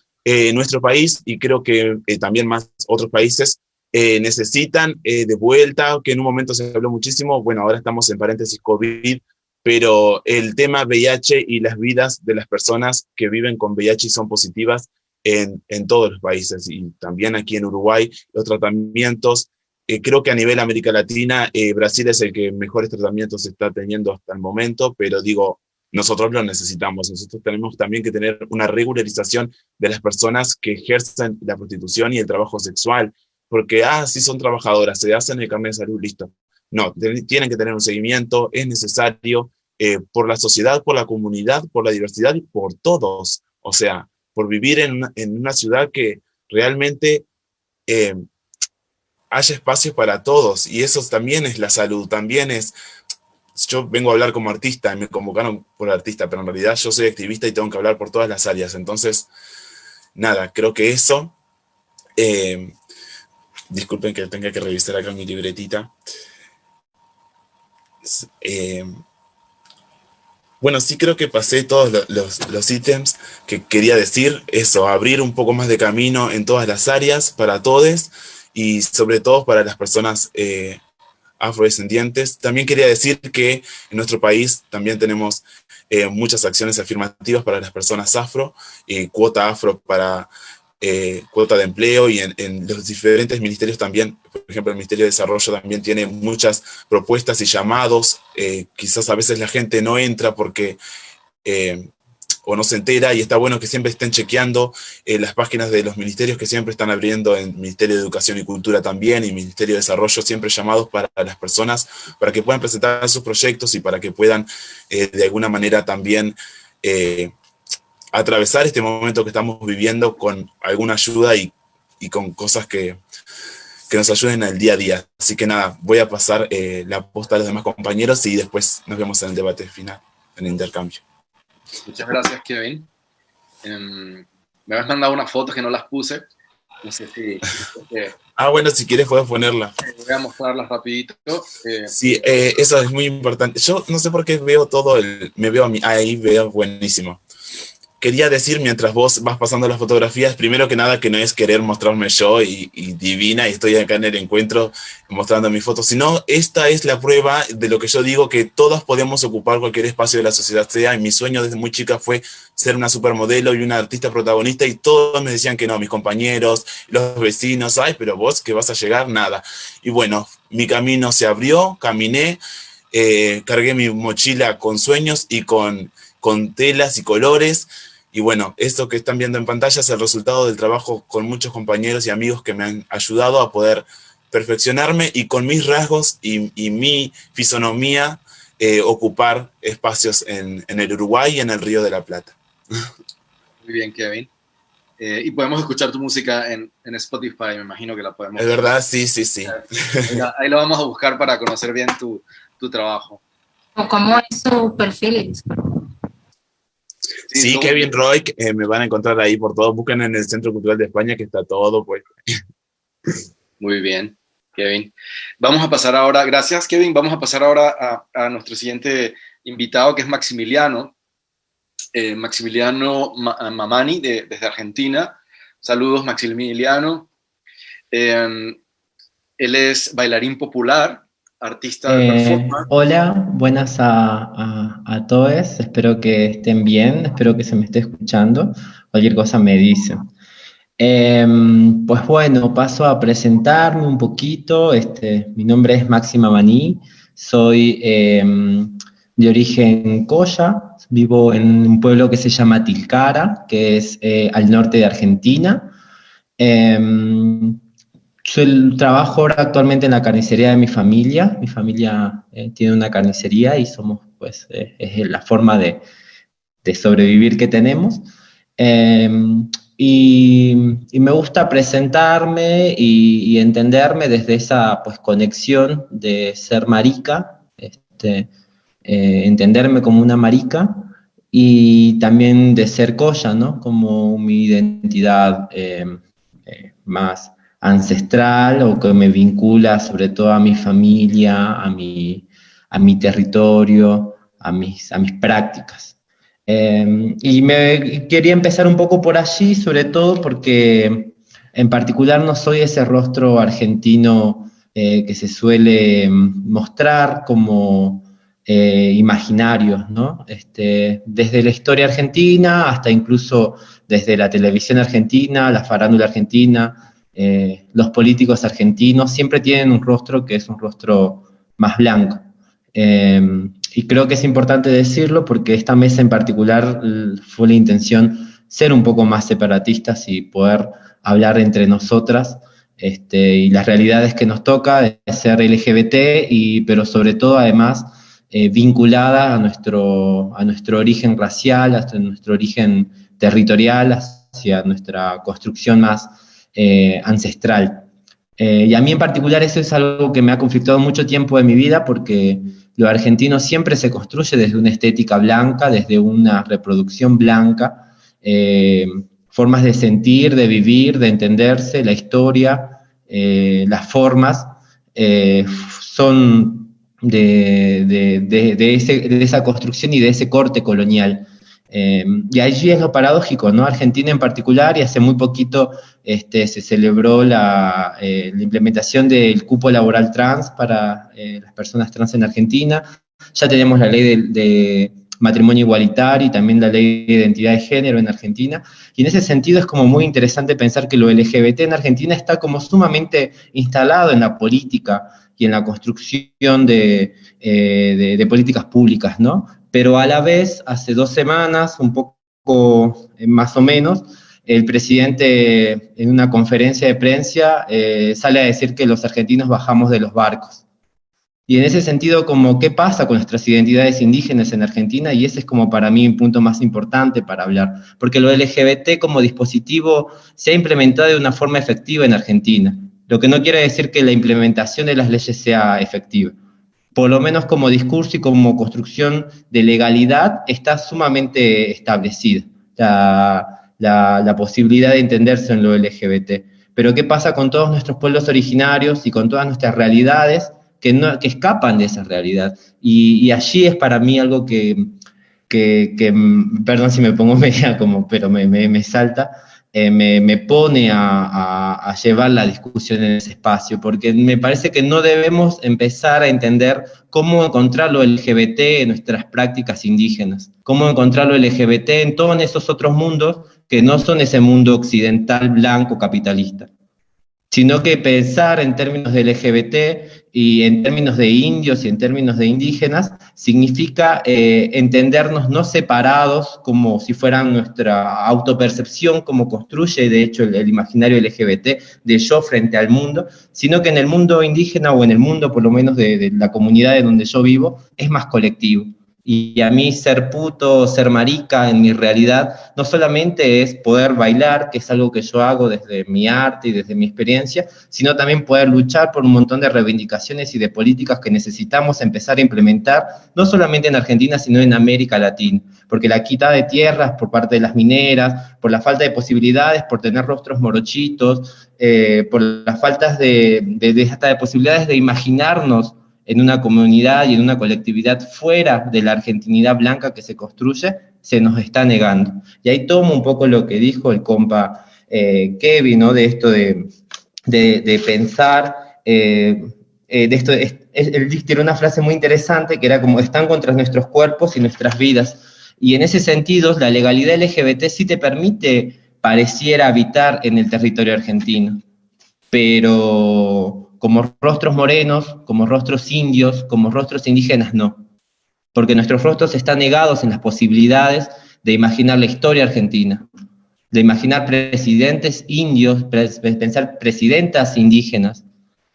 nuestro país, y creo que también más otros países, necesitan de vuelta, que en un momento se habló muchísimo, bueno, ahora estamos en paréntesis COVID, pero el tema VIH y las vidas de las personas que viven con VIH y son positivas, en todos los países, y también aquí en Uruguay, los tratamientos, creo que a nivel América Latina, Brasil es el que mejores tratamientos está teniendo hasta el momento, pero digo, nosotros lo necesitamos. Nosotros tenemos también que tener una regularización de las personas que ejercen la prostitución y el trabajo sexual, porque, sí son trabajadoras, se hacen el carnet de salud, listo. No, tienen que tener un seguimiento, es necesario, por la sociedad, por la comunidad, por la diversidad y por todos. O sea, por vivir en una ciudad que realmente haya espacios para todos, y eso también es la salud, también es, yo vengo a hablar como artista, me convocaron por artista, pero en realidad yo soy activista y tengo que hablar por todas las áreas. Entonces, nada, creo que eso, disculpen que tenga que revisar acá mi libretita. Bueno, sí creo que pasé todos los ítems que quería decir. Eso, abrir un poco más de camino en todas las áreas para todos, y sobre todo para las personas afrodescendientes. También quería decir que en nuestro país también tenemos muchas acciones afirmativas para las personas afro, cuota afro para cuota de empleo, y en los diferentes ministerios también. Por ejemplo, el Ministerio de Desarrollo también tiene muchas propuestas y llamados. Quizás a veces la gente no entra porque o no se entera, y está bueno que siempre estén chequeando las páginas de los ministerios que siempre están abriendo, en Ministerio de Educación y Cultura también, y Ministerio de Desarrollo, siempre llamados para las personas, para que puedan presentar sus proyectos y para que puedan de alguna manera también atravesar este momento que estamos viviendo con alguna ayuda y con cosas que nos ayuden al día a día. Así que nada, voy a pasar la posta a los demás compañeros y después nos vemos en el debate final, en el intercambio. Muchas gracias, Kevin. Me habías mandado unas fotos que no las puse. No sé si... bueno, si quieres puedo ponerla. Voy a mostrarlas rapidito. Sí, eso es muy importante. Yo no sé por qué veo todo me veo a mí, ahí veo buenísimo. Quería decir, mientras vos vas pasando las fotografías, primero que nada, que no es querer mostrarme yo y divina, y estoy acá en el encuentro mostrando mis fotos, sino esta es la prueba de lo que yo digo, que todos podemos ocupar cualquier espacio de la sociedad sea, y mi sueño desde muy chica fue ser una supermodelo y una artista protagonista, y todos me decían que no, mis compañeros, los vecinos, ay, pero vos que vas a llegar, nada. Y bueno, mi camino se abrió, caminé, cargué mi mochila con sueños y con telas y colores. Y bueno, esto que están viendo en pantalla es el resultado del trabajo con muchos compañeros y amigos que me han ayudado a poder perfeccionarme y con mis rasgos y mi fisonomía ocupar espacios en el Uruguay y en el Río de la Plata. Muy bien, Kevin. Y podemos escuchar tu música en Spotify, me imagino que la podemos. ¿Es verdad? Sí. Ahí lo vamos a buscar para conocer bien tu trabajo. ¿Cómo es su perfil? Sí, Kevin Roy, me van a encontrar ahí por todo. Busquen en el Centro Cultural de España, que está todo, pues. Muy bien, Kevin. Vamos a pasar ahora, gracias, Kevin. Vamos a pasar ahora a nuestro siguiente invitado, que es Maximiliano. Maximiliano Mamani, desde Argentina. Saludos, Maximiliano. Él es bailarín popular, artista de performance. Hola, buenas a todos, espero que estén bien, espero que se me esté escuchando, cualquier cosa me dicen. Pues bueno, paso a presentarme un poquito. Mi nombre es Maxi Mamani, soy de origen Coya, vivo en un pueblo que se llama Tilcara, que es al norte de Argentina. Trabajo ahora actualmente en la carnicería de mi familia. Mi familia tiene una carnicería y somos, pues, es la forma de sobrevivir que tenemos. Y me gusta presentarme y entenderme desde esa, pues, conexión de ser marica, entenderme como una marica, y también de ser coya, ¿no? Como mi identidad más ancestral, o que me vincula sobre todo a mi familia, a mi territorio, a mis prácticas. Y me quería empezar un poco por allí, sobre todo porque en particular no soy ese rostro argentino que se suele mostrar como imaginarios, ¿no? Desde la historia argentina hasta incluso desde la televisión argentina, la farándula argentina, los políticos argentinos siempre tienen un rostro que es un rostro más blanco. Y creo que es importante decirlo porque esta mesa en particular fue la intención ser un poco más separatistas y poder hablar entre nosotras y las realidades que nos toca de ser LGBT, pero sobre todo además vinculada a nuestro origen racial, hasta nuestro origen territorial, hacia nuestra construcción más ancestral. Y a mí en particular eso es algo que me ha conflictado mucho tiempo de mi vida, porque lo argentino siempre se construye desde una estética blanca, desde una reproducción blanca, formas de sentir, de vivir, de entenderse, la historia, las formas, son de esa construcción y de ese corte colonial. Y allí es lo paradójico, ¿no? Argentina en particular, y hace muy poquito se celebró la implementación del cupo laboral trans para las personas trans en Argentina. Ya tenemos la ley de matrimonio igualitario y también la ley de identidad de género en Argentina. Y en ese sentido es como muy interesante pensar que lo LGBT en Argentina está como sumamente instalado en la política y en la construcción de políticas públicas, ¿no? Pero a la vez, hace 2 semanas, un poco más o menos, el presidente en una conferencia de prensa sale a decir que los argentinos bajamos de los barcos. Y en ese sentido, como, ¿qué pasa con nuestras identidades indígenas en Argentina? Y ese es como para mí un punto más importante para hablar, porque lo LGBT como dispositivo se ha implementado de una forma efectiva en Argentina, lo que no quiere decir que la implementación de las leyes sea efectiva. Por lo menos como discurso y como construcción de legalidad está sumamente establecida la posibilidad de entenderse en lo LGBT. Pero ¿qué pasa con todos nuestros pueblos originarios y con todas nuestras realidades que escapan de esa realidad? Y allí es para mí algo que perdón si me pongo media como, pero me salta, me pone a llevar la discusión en ese espacio, porque me parece que no debemos empezar a entender cómo encontrar lo LGBT en nuestras prácticas indígenas, cómo encontrar lo LGBT en todos esos otros mundos que no son ese mundo occidental blanco capitalista, sino que pensar en términos de LGBT y en términos de indios y en términos de indígenas significa entendernos no separados como si fueran nuestra autopercepción, como construye de hecho el imaginario LGBT de yo frente al mundo, sino que en el mundo indígena o en el mundo por lo menos de la comunidad en donde yo vivo es más colectivo. Y a mí ser puto, ser marica en mi realidad, no solamente es poder bailar, que es algo que yo hago desde mi arte y desde mi experiencia, sino también poder luchar por un montón de reivindicaciones y de políticas que necesitamos empezar a implementar, no solamente en Argentina, sino en América Latina. Porque la quita de tierras por parte de las mineras, por la falta de posibilidades, por tener rostros morochitos, por las faltas hasta de posibilidades de imaginarnos en una comunidad y en una colectividad fuera de la argentinidad blanca que se construye, se nos está negando. Y ahí tomo un poco lo que dijo el compa Kevin, ¿no? De esto de pensar, él tiró una frase muy interesante que era como, están contra nuestros cuerpos y nuestras vidas. Y en ese sentido, la legalidad LGBT sí te permite, pareciera, habitar en el territorio argentino, pero como rostros morenos, como rostros indios, como rostros indígenas, no. Porque nuestros rostros están negados en las posibilidades de imaginar la historia argentina, de imaginar presidentes indios, pensar presidentas indígenas,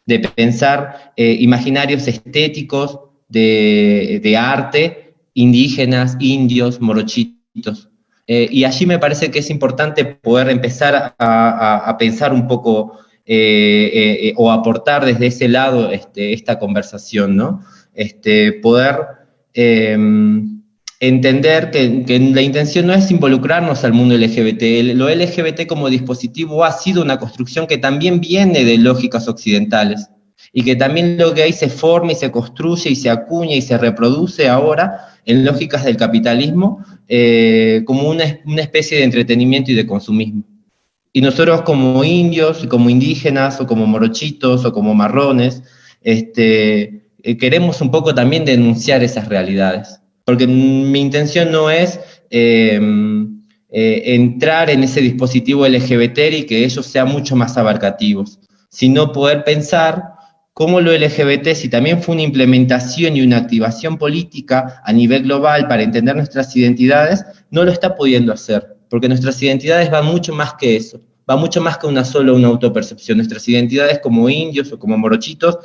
de pensar imaginarios estéticos de arte, indígenas, indios, morochitos. Y allí me parece que es importante poder empezar a pensar un poco o aportar desde ese lado esta conversación, ¿no? Poder entender que la intención no es involucrarnos al mundo LGBT. Lo LGBT como dispositivo ha sido una construcción que también viene de lógicas occidentales y que también lo que ahí se forma y se construye y se acuña y se reproduce ahora en lógicas del capitalismo como una especie de entretenimiento y de consumismo. Y nosotros como indios, como indígenas, o como morochitos, o como marrones, queremos un poco también denunciar esas realidades. Porque mi intención no es entrar en ese dispositivo LGBT y que ellos sean mucho más abarcativos, sino poder pensar cómo lo LGBT, si también fue una implementación y una activación política a nivel global para entender nuestras identidades, no lo está pudiendo hacer. Porque nuestras identidades van mucho más que eso, va mucho más que una autopercepción. Nuestras identidades como indios o como morochitos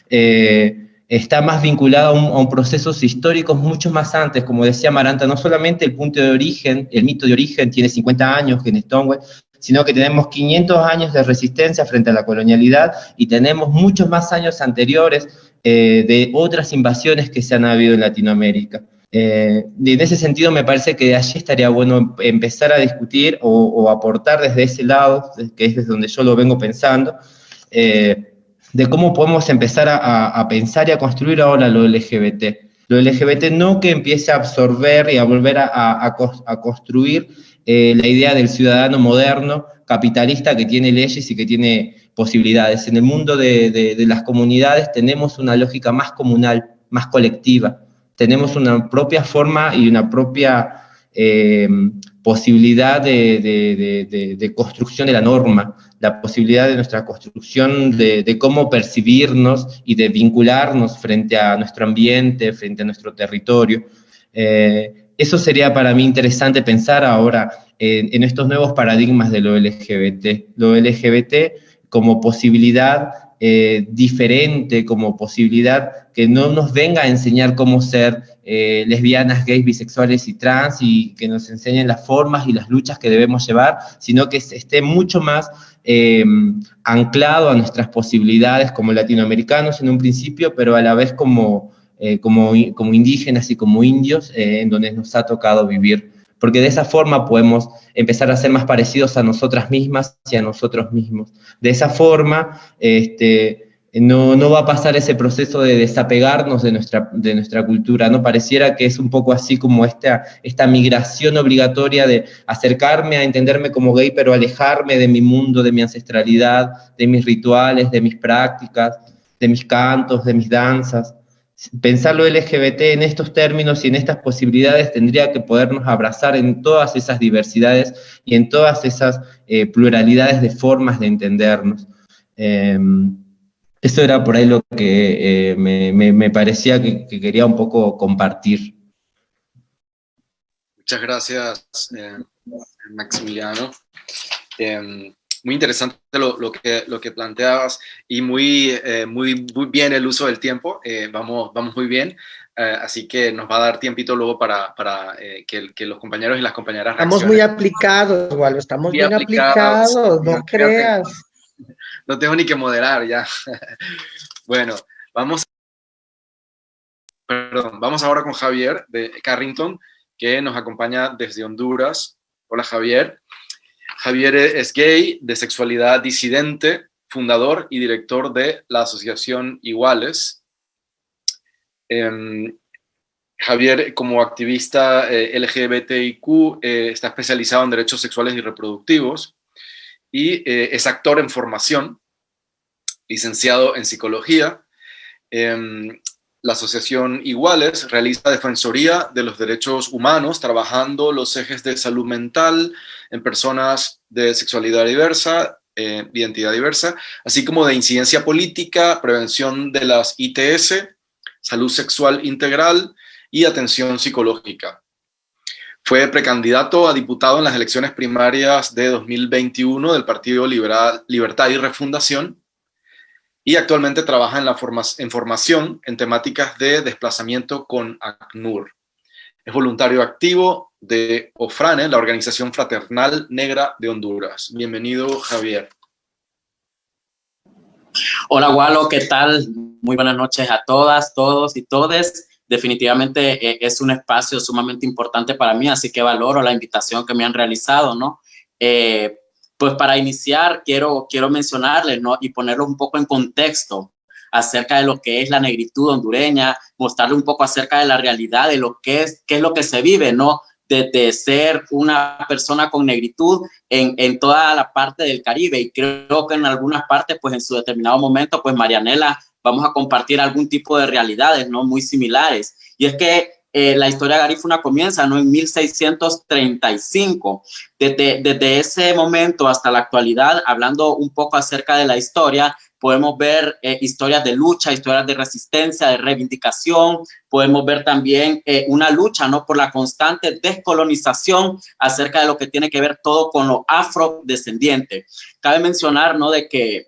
está más vinculada a un procesos históricos mucho más antes, como decía Maranta, no solamente el punto de origen, el mito de origen tiene 50 años en Stonewall, sino que tenemos 500 años de resistencia frente a la colonialidad y tenemos muchos más años anteriores de otras invasiones que se han habido en Latinoamérica. Y en ese sentido me parece que de allí estaría bueno empezar a discutir o aportar desde ese lado, que es desde donde yo lo vengo pensando, de cómo podemos empezar a pensar y a construir ahora lo LGBT. Lo LGBT no que empiece a absorber y a volver a construir la idea del ciudadano moderno, capitalista, que tiene leyes y que tiene posibilidades. En el mundo de las comunidades tenemos una lógica más comunal, más colectiva. Tenemos una propia forma y una propia posibilidad de construcción de la norma, la posibilidad de nuestra construcción de cómo percibirnos y de vincularnos frente a nuestro ambiente, frente a nuestro territorio. Eso sería para mí interesante pensar ahora en estos nuevos paradigmas de lo LGBT. Lo LGBT como posibilidad diferente, como posibilidad que no nos venga a enseñar cómo ser lesbianas, gays, bisexuales y trans, y que nos enseñen las formas y las luchas que debemos llevar, sino que esté mucho más anclado a nuestras posibilidades como latinoamericanos en un principio, pero a la vez como indígenas y como indios, en donde nos ha tocado vivir. Porque de esa forma podemos empezar a ser más parecidos a nosotras mismas y a nosotros mismos. De esa forma, no va a pasar ese proceso de desapegarnos de nuestra cultura, ¿no? Pareciera que es un poco así como esta migración obligatoria de acercarme a entenderme como gay, pero alejarme de mi mundo, de mi ancestralidad, de mis rituales, de mis prácticas, de mis cantos, de mis danzas. Pensar lo LGBT en estos términos y en estas posibilidades tendría que podernos abrazar en todas esas diversidades y en todas esas pluralidades de formas de entendernos. Eso era por ahí lo que me parecía que quería un poco compartir. Muchas gracias, Maximiliano. Muy interesante lo que planteabas y muy bien el uso del tiempo. Vamos muy bien, así que nos va a dar tiempito luego para que los compañeros y las compañeras reaccionen. Estamos muy aplicados, Waldo, estamos bien aplicados, no creas. No tengo ni que moderar ya. Bueno, vamos ahora con Javier de Carrington, que nos acompaña desde Honduras. Hola, Javier. Javier es gay, de sexualidad disidente, fundador y director de la asociación Iguales. Javier, como activista LGBTIQ, está especializado en derechos sexuales y reproductivos y es actor en formación, licenciado en psicología. La asociación Iguales realiza defensoría de los derechos humanos, trabajando los ejes de salud mental en personas de sexualidad diversa, identidad diversa, así como de incidencia política, prevención de las ITS, salud sexual integral y atención psicológica. Fue precandidato a diputado en las elecciones primarias de 2021 del Partido Libertad y Refundación, y actualmente trabaja en formación en temáticas de desplazamiento con ACNUR. Es voluntario activo de OFRANE, la Organización Fraternal Negra de Honduras. Bienvenido, Javier. Hola, Walo, ¿qué tal? Muy buenas noches a todas, todos y todes. Definitivamente es un espacio sumamente importante para mí, así que valoro la invitación que me han realizado, ¿no? Pues para iniciar, quiero mencionarles, ¿no? Y ponerlos un poco en contexto acerca de lo que es la negritud hondureña, mostrarles un poco acerca de la realidad de lo que es, qué es lo que se vive, ¿no? De ser una persona con negritud en toda la parte del Caribe. Y creo que en algunas partes, pues en su determinado momento, pues Marianela, vamos a compartir algún tipo de realidades, ¿no? Muy similares. Y es que la historia garífuna comienza, ¿no? En 1635. Desde ese momento hasta la actualidad, hablando un poco acerca de la historia, podemos ver historias de lucha, historias de resistencia, de reivindicación. Podemos ver también una lucha, ¿no? Por la constante descolonización acerca de lo que tiene que ver todo con lo afrodescendiente. Cabe mencionar, ¿no? De que,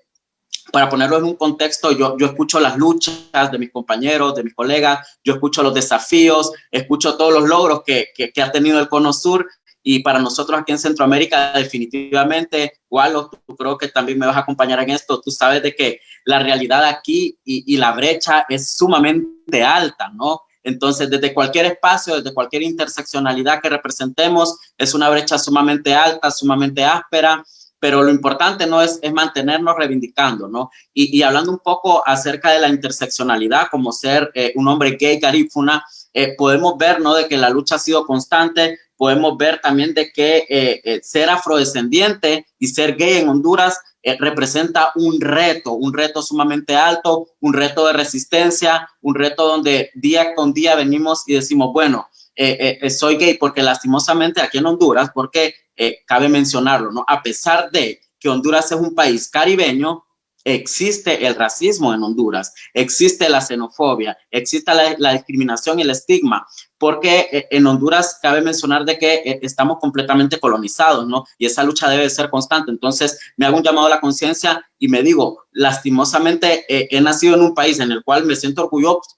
para ponerlo en un contexto, yo escucho las luchas de mis compañeros, de mis colegas, yo escucho los desafíos, escucho todos los logros que ha tenido el Cono Sur, y para nosotros aquí en Centroamérica, definitivamente, Walo, tú creo que también me vas a acompañar en esto, tú sabes de que la realidad aquí y la brecha es sumamente alta, ¿no? Entonces, desde cualquier espacio, desde cualquier interseccionalidad que representemos, es una brecha sumamente alta, sumamente áspera. pero lo importante no es mantenernos reivindicando, ¿no? Y hablando un poco acerca de la interseccionalidad, como ser un hombre gay garífuna, podemos ver, ¿no?, de que la lucha ha sido constante. Podemos ver también de que ser afrodescendiente y ser gay en Honduras representa un reto sumamente alto, un reto de resistencia, un reto donde día con día venimos y decimos, bueno, soy gay porque lastimosamente aquí en Honduras, porque cabe mencionarlo, ¿no?, a pesar de que Honduras es un país caribeño, existe el racismo en Honduras, existe la xenofobia, existe la discriminación y el estigma, porque en Honduras cabe mencionar de que estamos completamente colonizados, ¿no? Y esa lucha debe ser constante. Entonces me hago un llamado a la conciencia y me digo, lastimosamente he nacido en un país en el cual me siento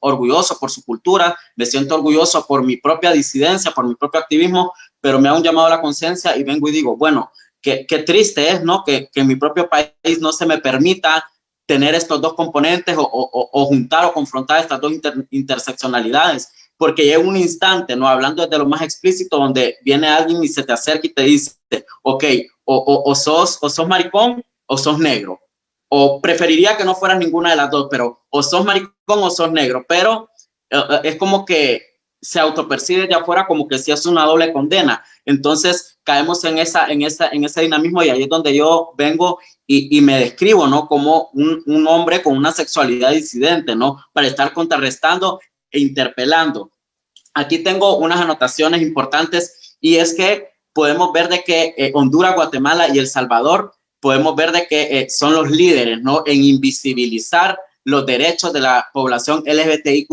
orgulloso por su cultura, me siento orgulloso por mi propia disidencia, por mi propio activismo, pero me hago un llamado a la conciencia y vengo y digo, bueno, qué triste es, ¿no?, que en mi propio país no se me permita tener estos dos componentes o juntar o confrontar estas dos interseccionalidades, porque llega un instante, ¿no?, hablando desde lo más explícito, donde viene alguien y se te acerca y te dice, ok, o sos maricón o sos negro, o preferiría que no fueras ninguna de las dos, pero o sos maricón o sos negro, pero es como que se autopercibe de afuera como que si es una doble condena. Entonces caemos en ese dinamismo, y ahí es donde yo vengo y me describo, ¿no?, como un hombre con una sexualidad disidente, ¿no?, para estar contrarrestando e interpelando. Aquí tengo unas anotaciones importantes, y es que podemos ver de que Honduras, Guatemala y El Salvador, podemos ver de que son los líderes, ¿no?, en invisibilizar los derechos de la población LGBTIQ+,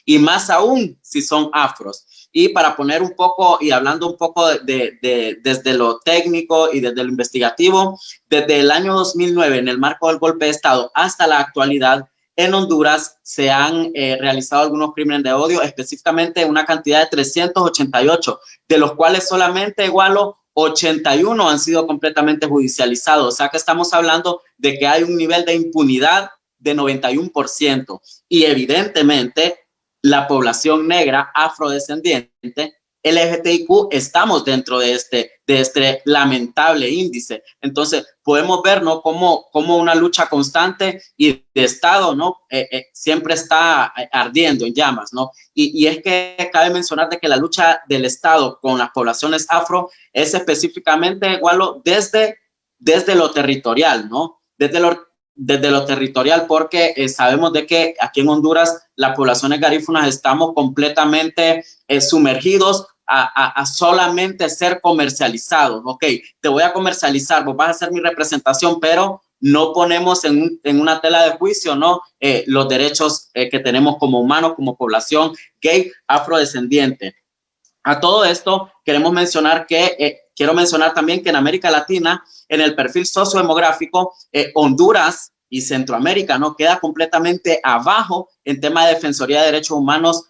y más aún si son afros. Y para poner un poco y hablando un poco desde lo técnico y desde lo investigativo, desde el año 2009, en el marco del golpe de Estado, hasta la actualidad, en Honduras se han realizado algunos crímenes de odio, específicamente una cantidad de 388, de los cuales solamente igualo 81 han sido completamente judicializados. O sea que estamos hablando de que hay un nivel de impunidad de 91%, y evidentemente la población negra afrodescendiente LGBTIQ estamos dentro de este lamentable índice. Entonces podemos ver, ¿no?, como una lucha constante y de Estado, ¿no?, siempre está ardiendo en llamas, ¿no? Y es que cabe mencionar de que la lucha del Estado con las poblaciones afro es específicamente igual desde lo territorial, ¿no? Desde lo territorial, porque sabemos de que aquí en Honduras las poblaciones garífunas estamos completamente sumergidos a solamente ser comercializados. Ok, te voy a comercializar, vos vas a hacer mi representación, pero no ponemos en una tela de juicio, ¿no?, los derechos que tenemos como humanos, como población gay afrodescendiente. A todo esto quiero mencionar también que en América Latina, en el perfil sociodemográfico, Honduras y Centroamérica, ¿no?, queda completamente abajo en tema de defensoría de derechos humanos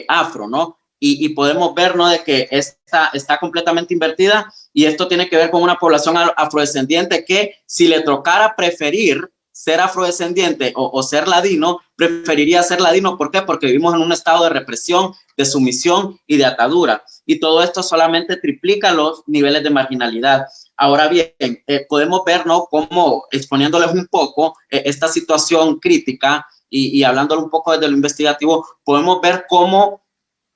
afro, ¿no? Y podemos ver, ¿no?, de que está completamente invertida, y esto tiene que ver con una población afrodescendiente que, si le tocara preferir ser afrodescendiente o ser ladino, preferiría ser ladino. ¿Por qué? Porque vivimos en un estado de represión, de sumisión y de atadura, y todo esto solamente triplica los niveles de marginalidad. Ahora bien, podemos ver, ¿no?, cómo, exponiéndoles un poco esta situación crítica y hablándole un poco desde lo investigativo, podemos ver cómo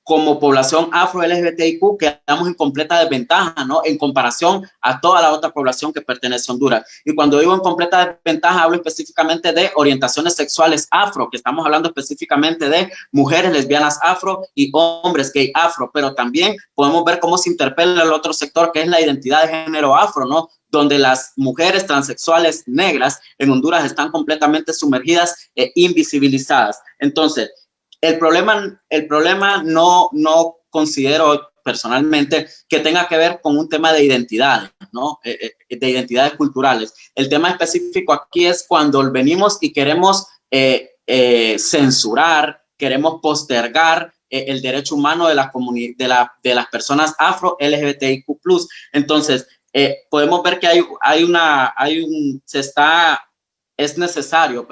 como población afro-LGBTIQ quedamos en completa desventaja, ¿no?, en comparación a toda la otra población que pertenece a Honduras. Y cuando digo en completa desventaja, hablo específicamente de orientaciones sexuales afro, que estamos hablando específicamente de mujeres lesbianas afro y hombres gay afro, pero también podemos ver cómo se interpela el otro sector, que es la identidad de género afro, ¿no?, donde las mujeres transexuales negras en Honduras están completamente sumergidas e invisibilizadas. Entonces, el problema no considero personalmente que tenga que ver con un tema de identidades, ¿no?, de identidades culturales. El tema específico aquí es cuando venimos y queremos censurar, queremos postergar el derecho humano de las personas afro-LGBTIQ+. Entonces, podemos ver que se está es necesario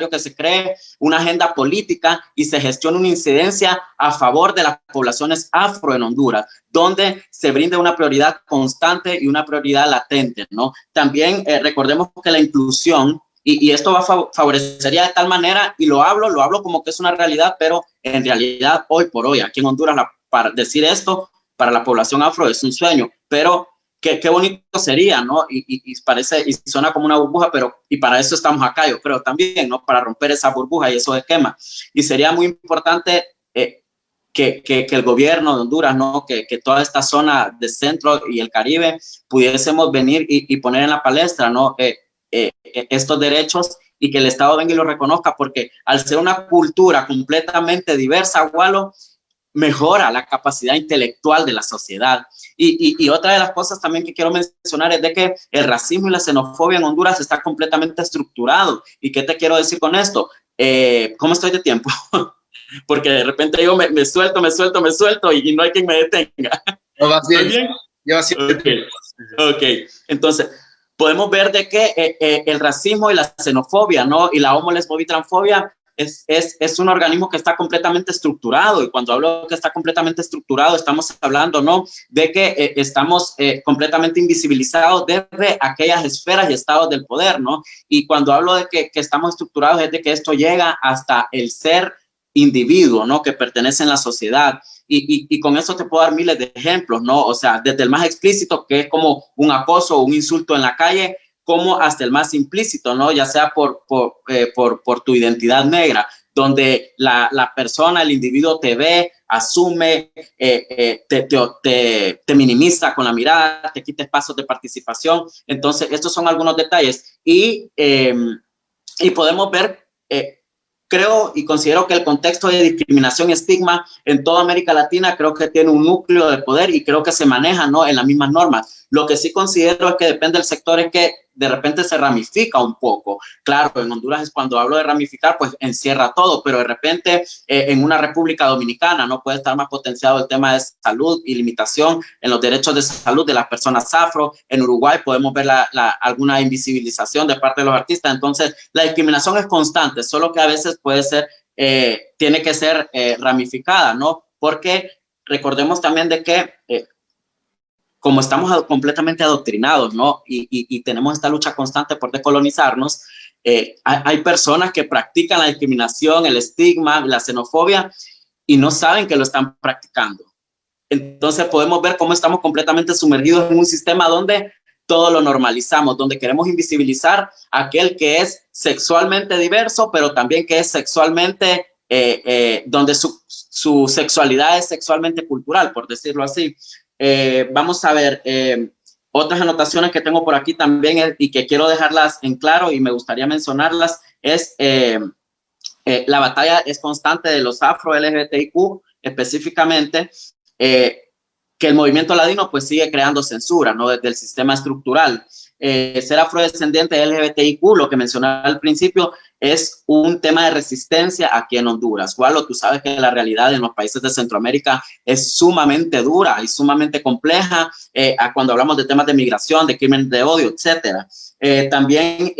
que se cree una agenda política y se gestione una incidencia a favor de las poblaciones afro en Honduras, donde se brinde una prioridad constante y una prioridad latente, ¿no? También recordemos que la inclusión, y esto favorecería de tal manera, y lo hablo como que es una realidad, pero en realidad hoy por hoy, aquí en Honduras, para decir esto, para la población afro es un sueño, pero qué bonito sería, ¿no? Y parece, y suena como una burbuja, y para eso estamos acá, yo creo también, ¿no? Para romper esa burbuja y esos esquemas. Y sería muy importante que el gobierno de Honduras, ¿no? Que toda esta zona del centro y el Caribe pudiésemos venir y poner en la palestra, ¿no? Estos derechos y que el Estado venga y lo reconozca, porque al ser una cultura completamente diversa, Walo, mejora la capacidad intelectual de la sociedad. Y otra de las cosas también que quiero mencionar es de que el racismo y la xenofobia en Honduras está completamente estructurado. ¿Y qué te quiero decir con esto? ¿Cómo estoy de tiempo? Porque de repente yo me suelto y no hay quien me detenga. No, vas bien. ¿Bien? Llevas Ok. Entonces, podemos ver de que el racismo y la xenofobia, ¿no? Y la homo, lesbo, bi, transfobia es un organismo que está completamente estructurado, y cuando hablo que está completamente estructurado estamos hablando, ¿no? De que estamos completamente invisibilizados desde aquellas esferas y estados del poder, ¿no? Y cuando hablo de que estamos estructurados es de que esto llega hasta el ser individuo, ¿no? Que pertenece en la sociedad. Y con eso te puedo dar miles de ejemplos, ¿no? O sea, desde el más explícito, que es como un acoso o un insulto en la calle, como hasta el más implícito, ¿no? Ya sea por tu identidad negra, donde la persona, el individuo te ve, asume, te minimiza con la mirada, te quita espacios de participación. Entonces, estos son algunos detalles. Y podemos ver, creo y considero que el contexto de discriminación y estigma en toda América Latina creo que tiene un núcleo de poder y creo que se maneja, ¿no? En las mismas normas. Lo que sí considero es que depende del sector, es que de repente se ramifica un poco. Claro, en Honduras es cuando hablo de ramificar, pues encierra todo, pero de repente en una República Dominicana no puede estar más potenciado el tema de salud y limitación en los derechos de salud de las personas afro. En Uruguay podemos ver alguna invisibilización de parte de los artistas. Entonces, la discriminación es constante, solo que a veces puede ser, tiene que ser ramificada, ¿no? Porque recordemos también de que como estamos completamente adoctrinados, ¿no? Y tenemos esta lucha constante por decolonizarnos, hay personas que practican la discriminación, el estigma, la xenofobia, y no saben que lo están practicando. Entonces podemos ver cómo estamos completamente sumergidos en un sistema donde todo lo normalizamos, donde queremos invisibilizar a aquel que es sexualmente diverso, pero también que es sexualmente, donde su sexualidad es sexualmente cultural, por decirlo así. Vamos a ver otras anotaciones que tengo por aquí también y que quiero dejarlas en claro y me gustaría mencionarlas es la batalla es constante de los afro-LGBTIQ específicamente, que el movimiento ladino pues sigue creando censura, ¿no? Desde el sistema estructural. Ser afrodescendiente de LGBTIQ, lo que mencionaba al principio, es un tema de resistencia aquí en Honduras. Walo, tú sabes que la realidad en los países de Centroamérica es sumamente dura y sumamente compleja cuando hablamos de temas de migración, de crimen de odio, etcétera. También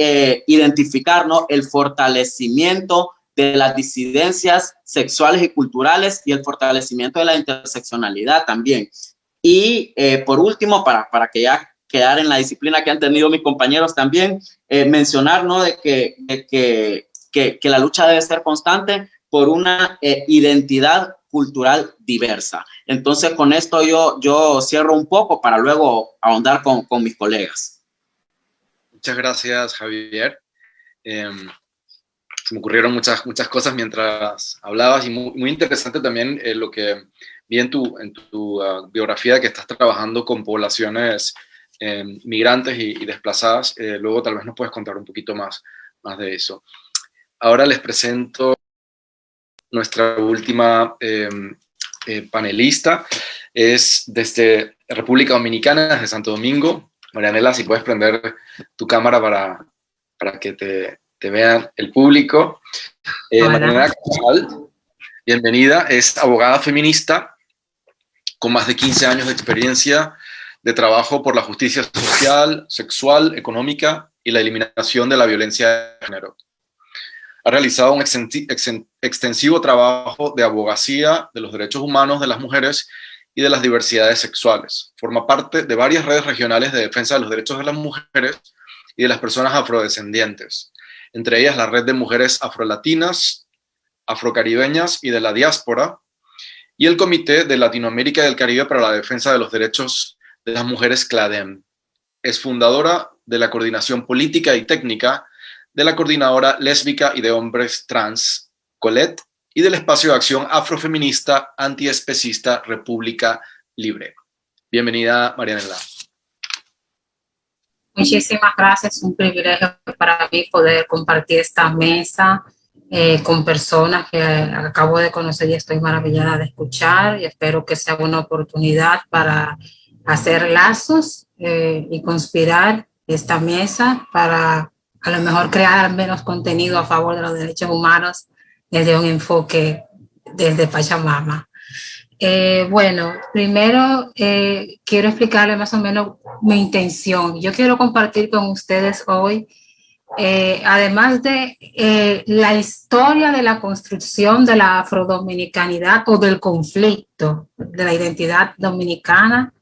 identificar, ¿no? El fortalecimiento de las disidencias sexuales y culturales y el fortalecimiento de la interseccionalidad también. Y por último, para que ya quedar en la disciplina que han tenido mis compañeros también, mencionar, ¿no? de que la lucha debe ser constante por una identidad cultural diversa. Entonces, con esto yo cierro un poco para luego ahondar con mis colegas. Muchas gracias, Javier. Se me ocurrieron muchas cosas mientras hablabas y muy interesante también lo que vi en tu biografía, que estás trabajando con poblaciones migrantes y desplazadas. Luego tal vez nos puedes contar un poquito más de eso. Ahora les presento nuestra última panelista. Es desde República Dominicana, desde Santo Domingo. Marianela, si puedes prender tu cámara para que te vean el público. Marianela Casal, bienvenida, es abogada feminista con más de 15 años de experiencia de trabajo por la justicia social, sexual, económica y la eliminación de la violencia de género. Ha realizado un extensivo trabajo de abogacía de los derechos humanos de las mujeres y de las diversidades sexuales. Forma parte de varias redes regionales de defensa de los derechos de las mujeres y de las personas afrodescendientes, entre ellas la Red de Mujeres Afrolatinas, Afrocaribeñas y de la Diáspora, y el Comité de Latinoamérica y del Caribe para la Defensa de los Derechos de las Mujeres, CLADEM. Es fundadora de la Coordinación Política y Técnica de la Coordinadora Lésbica y de Hombres Trans, COLET, y del Espacio de Acción Afrofeminista Antiespecista República Libre. Bienvenida, Marianela. Muchísimas gracias, un privilegio para mí poder compartir esta mesa con personas que acabo de conocer y estoy maravillada de escuchar, y espero que sea una oportunidad para hacer lazos y conspirar esta mesa para a lo mejor crear menos contenido a favor de los derechos humanos desde un enfoque desde Pachamama. Bueno, primero quiero explicarles más o menos mi intención. Yo quiero compartir con ustedes hoy, además de la historia de la construcción de la afrodominicanidad o del conflicto de la identidad dominicana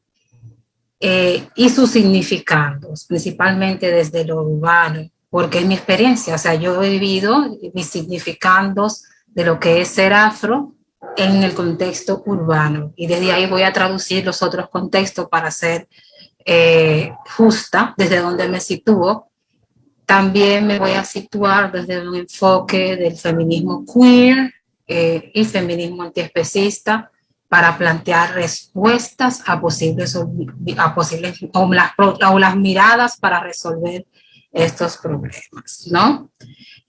y sus significados, principalmente desde lo urbano, porque es mi experiencia. O sea, yo he vivido mis significados de lo que es ser afro en el contexto urbano, y desde ahí voy a traducir los otros contextos para ser justa desde donde me sitúo. También me voy a situar desde un enfoque del feminismo queer y feminismo antiespecista para plantear respuestas a posibles o las miradas para resolver estos problemas, ¿no?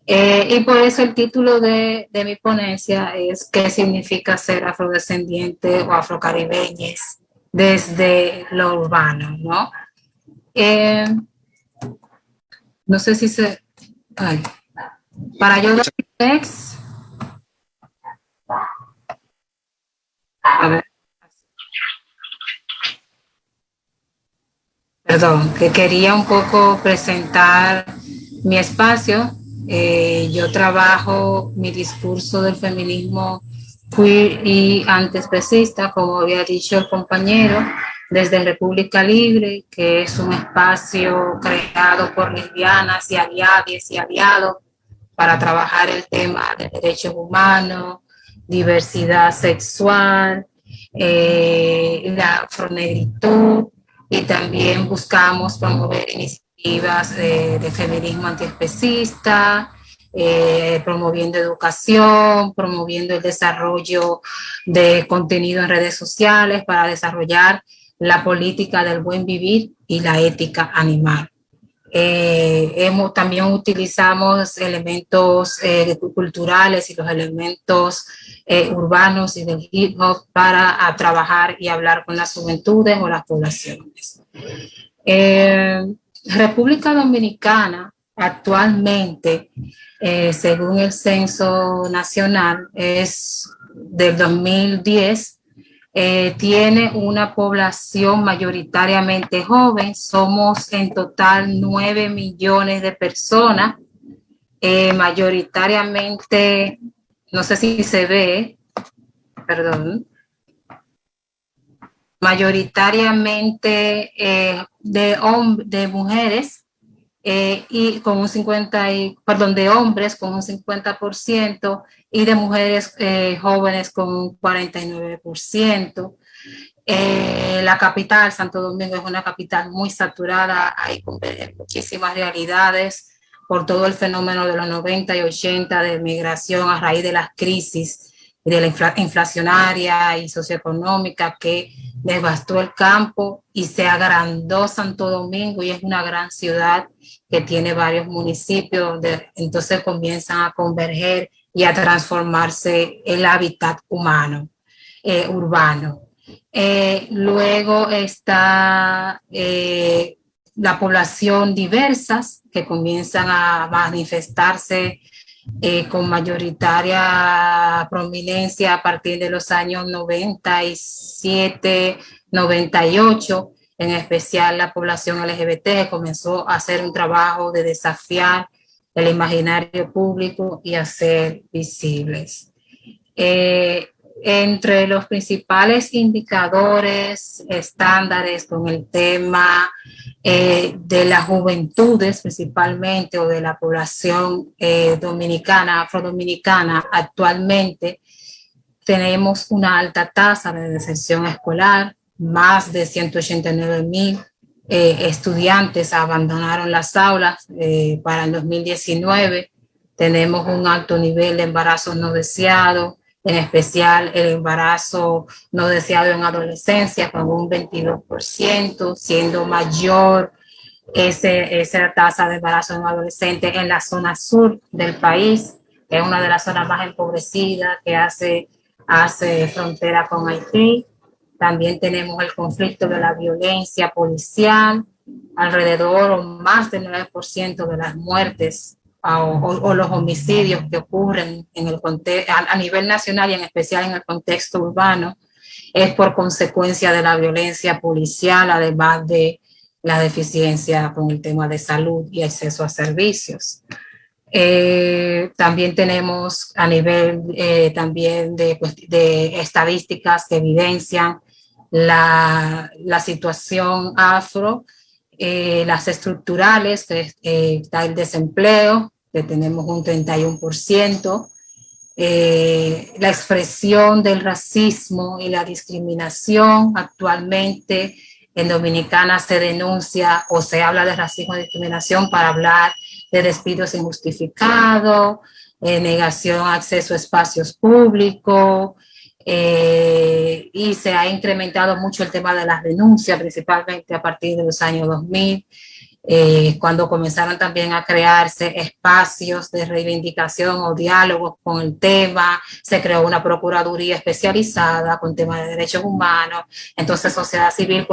Y por eso el título de mi ponencia es ¿qué significa ser afrodescendiente o afrocaribeñes desde lo urbano, ¿no? No sé si se... Ay. Para yo dar text... A ver. Perdón, que quería un poco presentar mi espacio. Yo trabajo mi discurso del feminismo queer y antiespecista, como había dicho el compañero, desde República Libre, que es un espacio creado por lesbianas y aliadas y aliados para trabajar el tema de derechos humanos, diversidad sexual, la afronegritud, y también buscamos promover iniciativas de feminismo antiespecista, promoviendo educación, promoviendo el desarrollo de contenido en redes sociales para desarrollar la política del buen vivir y la ética animal. También utilizamos elementos culturales y los elementos urbanos y del hip hop para trabajar y hablar con las juventudes o las poblaciones. República Dominicana actualmente, según el Censo Nacional, es del 2010, tiene una población mayoritariamente joven. Somos en total 9 millones de personas, mayoritariamente, no sé si se ve, perdón, mayoritariamente de mujeres y con un 50 de hombres con un 50% y de mujeres jóvenes con un 49%. La capital, Santo Domingo, es una capital muy saturada, hay muchísimas realidades por todo el fenómeno de los 90 y 80 de migración a raíz de las crisis de la inflacionaria y socioeconómica que devastó el campo y se agrandó Santo Domingo, y es una gran ciudad que tiene varios municipios donde entonces comienzan a converger y a transformarse el hábitat humano, urbano. Luego está la población diversas que comienzan a manifestarse con mayoritaria prominencia a partir de los años 97, 98, en especial la población LGBT, que comenzó a hacer un trabajo de desafiar el imaginario público y hacer visibles. Entre los principales indicadores, estándares con el tema de las juventudes principalmente o de la población dominicana, afrodominicana, actualmente tenemos una alta tasa de deserción escolar, más de 189,000 estudiantes abandonaron las aulas para el 2019. Tenemos un alto nivel de embarazos no deseados, en especial el embarazo no deseado en adolescencia con un 22%, siendo mayor esa tasa de embarazo en adolescentes en la zona sur del país, que es una de las zonas más empobrecidas que hace frontera con Haití. También tenemos el conflicto de la violencia policial, alrededor o más del 9% de las muertes o los homicidios que ocurren en el a nivel nacional y en especial en el contexto urbano es por consecuencia de la violencia policial, además de la deficiencia con el tema de salud y acceso a servicios. También tenemos a nivel también de estadísticas que evidencian la situación afro, las estructurales, que está el desempleo, que tenemos un 31%, la expresión del racismo y la discriminación. Actualmente en Dominicana se denuncia o se habla de racismo y discriminación para hablar de despidos injustificados, negación a acceso a espacios públicos, y se ha incrementado mucho el tema de las denuncias, principalmente a partir de los años 2000, cuando comenzaron también a crearse espacios de reivindicación o diálogos con el tema. Se creó una procuraduría especializada con temas de derechos humanos. Entonces sociedad civil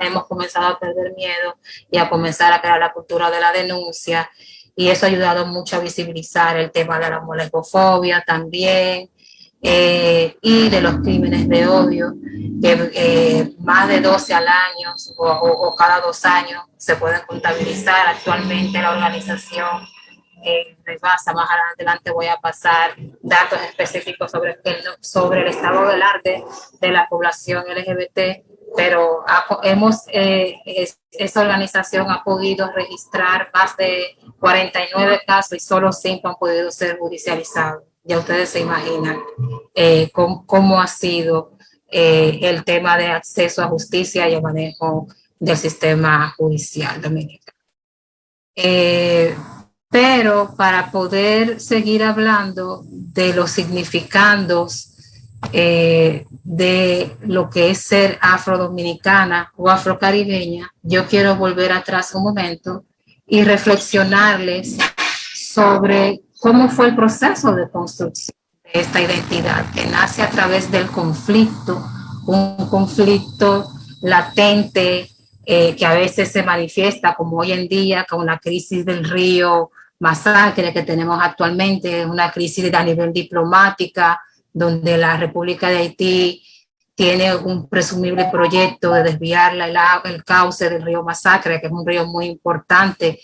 hemos comenzado a perder miedo y a comenzar a crear la cultura de la denuncia, y eso ha ayudado mucho a visibilizar el tema de la lesbofobia también, y de los crímenes de odio, que más de 12 al año o cada 2 años se pueden contabilizar. Actualmente la organización rebasa, más adelante voy a pasar datos específicos sobre el estado del arte de la población LGBT, pero esa organización ha podido registrar más de 49 casos y solo 5 han podido ser judicializados. Ya ustedes se imaginan cómo ha sido el tema de acceso a justicia y el manejo del sistema judicial dominicano. Pero para poder seguir hablando de los significandos de lo que es ser afrodominicana o afrocaribeña, yo quiero volver atrás un momento y reflexionarles sobre cómo fue el proceso de construcción de esta identidad, que nace a través del conflicto, un conflicto latente que a veces se manifiesta, como hoy en día, con la crisis del río Masacre que tenemos actualmente, una crisis a nivel diplomática, donde la República de Haití tiene un presumible proyecto de desviar el cauce del río Masacre, que es un río muy importante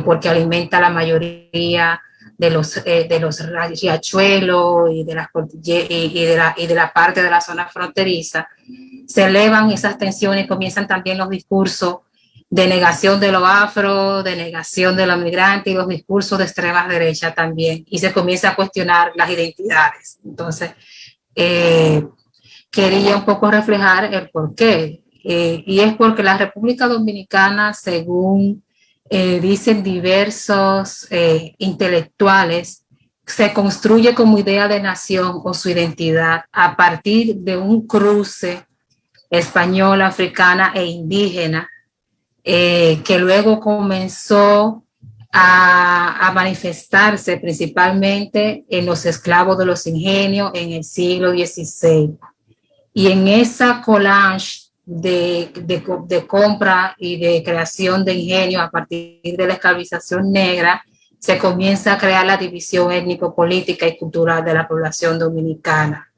porque alimenta la mayoría de los riachuelos y de la parte de la zona fronteriza. Se elevan esas tensiones y comienzan también los discursos de negación de lo afro, de negación de los migrantes y los discursos de extrema derecha también, y se comienza a cuestionar las identidades. Entonces, quería un poco reflejar el porqué, y es porque la República Dominicana, según dicen diversos intelectuales, se construye como idea de nación o su identidad a partir de un cruce española, africana e indígena, que luego comenzó a manifestarse principalmente en los esclavos de los ingenios en el siglo XVI. Y en esa collage de compra y de creación de ingenios a partir de la esclavización negra, se comienza a crear la división étnico-política y cultural de la población dominicana,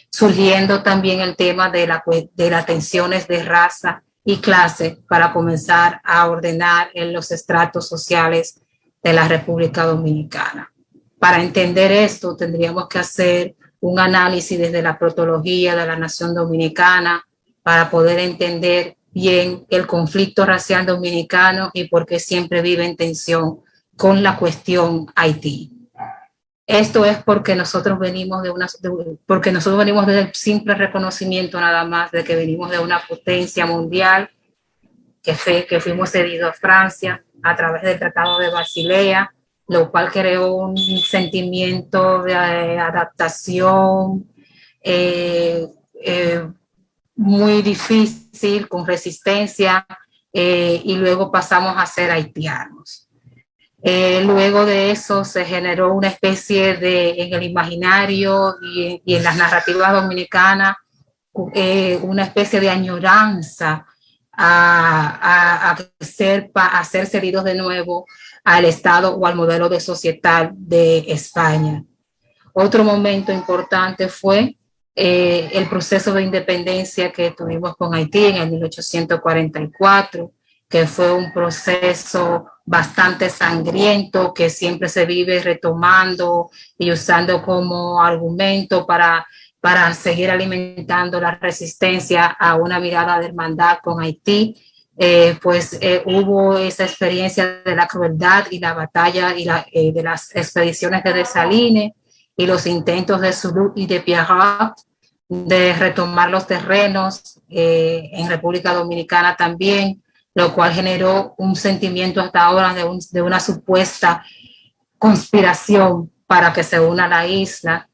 surgiendo también el tema de las tensiones de raza y clase para comenzar a ordenar en los estratos sociales de la República Dominicana. Para entender esto, tendríamos que hacer un análisis desde la protología de la nación dominicana para poder entender bien el conflicto racial dominicano y por qué siempre vive en tensión con la cuestión Haití. Esto es porque nosotros venimos del simple reconocimiento nada más de que venimos de una potencia mundial que fuimos cedidos a Francia a través del Tratado de Basilea, lo cual creó un sentimiento de adaptación muy difícil, con resistencia, y luego pasamos a ser haitianos. Luego de eso se generó una especie en el imaginario y en las narrativas dominicanas, una especie de añoranza a ser cedidos de nuevo al Estado o al modelo de sociedad de España. Otro momento importante fue el proceso de independencia que tuvimos con Haití en el 1844, que fue un proceso bastante sangriento que siempre se vive retomando y usando como argumento para seguir alimentando la resistencia a una mirada de hermandad con Haití. Hubo esa experiencia de la crueldad y la batalla de las expediciones de Dessalines y los intentos de Soulouque y de Pierrot de retomar los terrenos en República Dominicana también, lo cual generó un sentimiento hasta ahora de una supuesta conspiración para que se una la isla.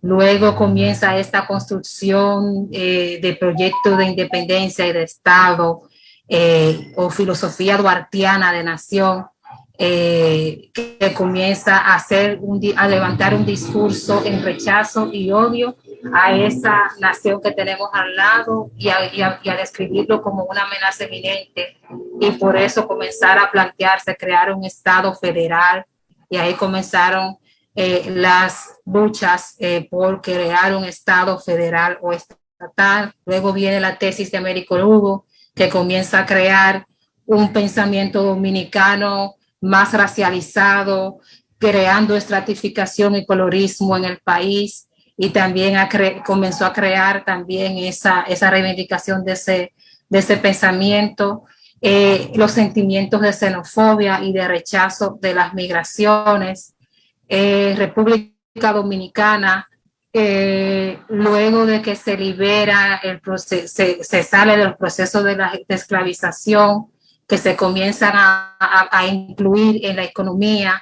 Luego comienza esta construcción de proyectos de independencia y de Estado o filosofía duartiana de nación, que comienza a levantar un discurso en rechazo y odio a esa nación que tenemos al lado y a describirlo como una amenaza eminente, y por eso comenzar a plantearse crear un Estado federal, y ahí comenzaron las luchas por crear un Estado federal o estatal. Luego viene la tesis de Américo Lugo, que comienza a crear un pensamiento dominicano más racializado, creando estratificación y colorismo en el país, y también comenzó a crear también esa reivindicación de ese pensamiento, los sentimientos de xenofobia y de rechazo de las migraciones. República Dominicana, luego de que se libera se sale del proceso de la esclavización, que se comienzan a incluir en la economía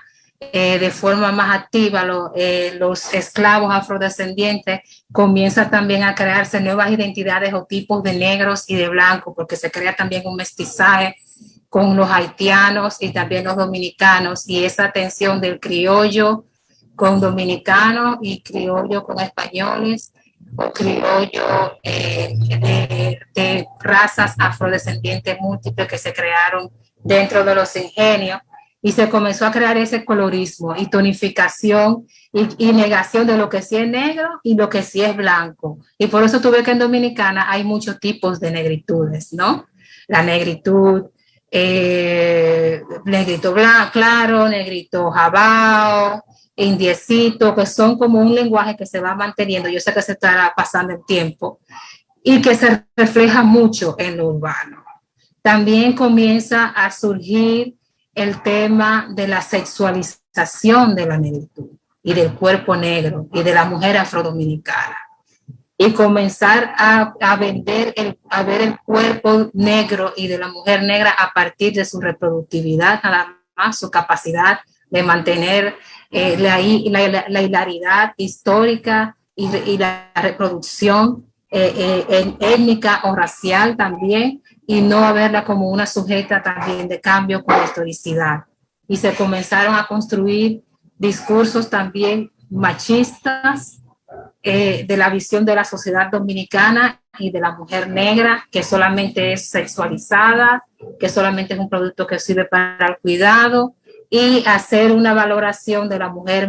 de forma más activa los esclavos afrodescendientes, comienza también a crearse nuevas identidades o tipos de negros y de blancos, porque se crea también un mestizaje con los haitianos y también los dominicanos, y esa tensión del criollo con dominicanos y criollo con españoles, o criollo de razas afrodescendientes múltiples que se crearon dentro de los ingenios, y se comenzó a crear ese colorismo y tonificación y negación de lo que sí es negro y lo que sí es blanco. Y por eso tú ves que en Dominicana hay muchos tipos de negritudes, ¿no? La negritud, negrito claro, negrito jabao, indiecito, que son como un lenguaje que se va manteniendo. Yo sé que se estará pasando el tiempo y que se refleja mucho en lo urbano. También comienza a surgir el tema de la sexualización de la negritud y del cuerpo negro y de la mujer afrodominicana, y comenzar a ver el cuerpo negro y de la mujer negra a partir de su reproductividad, nada más su capacidad de mantener la hilaridad histórica y la reproducción étnica o racial también, y no a verla como una sujeta también de cambio con la historicidad. Y se comenzaron a construir discursos también machistas de la visión de la sociedad dominicana y de la mujer negra, que solamente es sexualizada, que solamente es un producto que sirve para el cuidado, y hacer una valoración de la mujer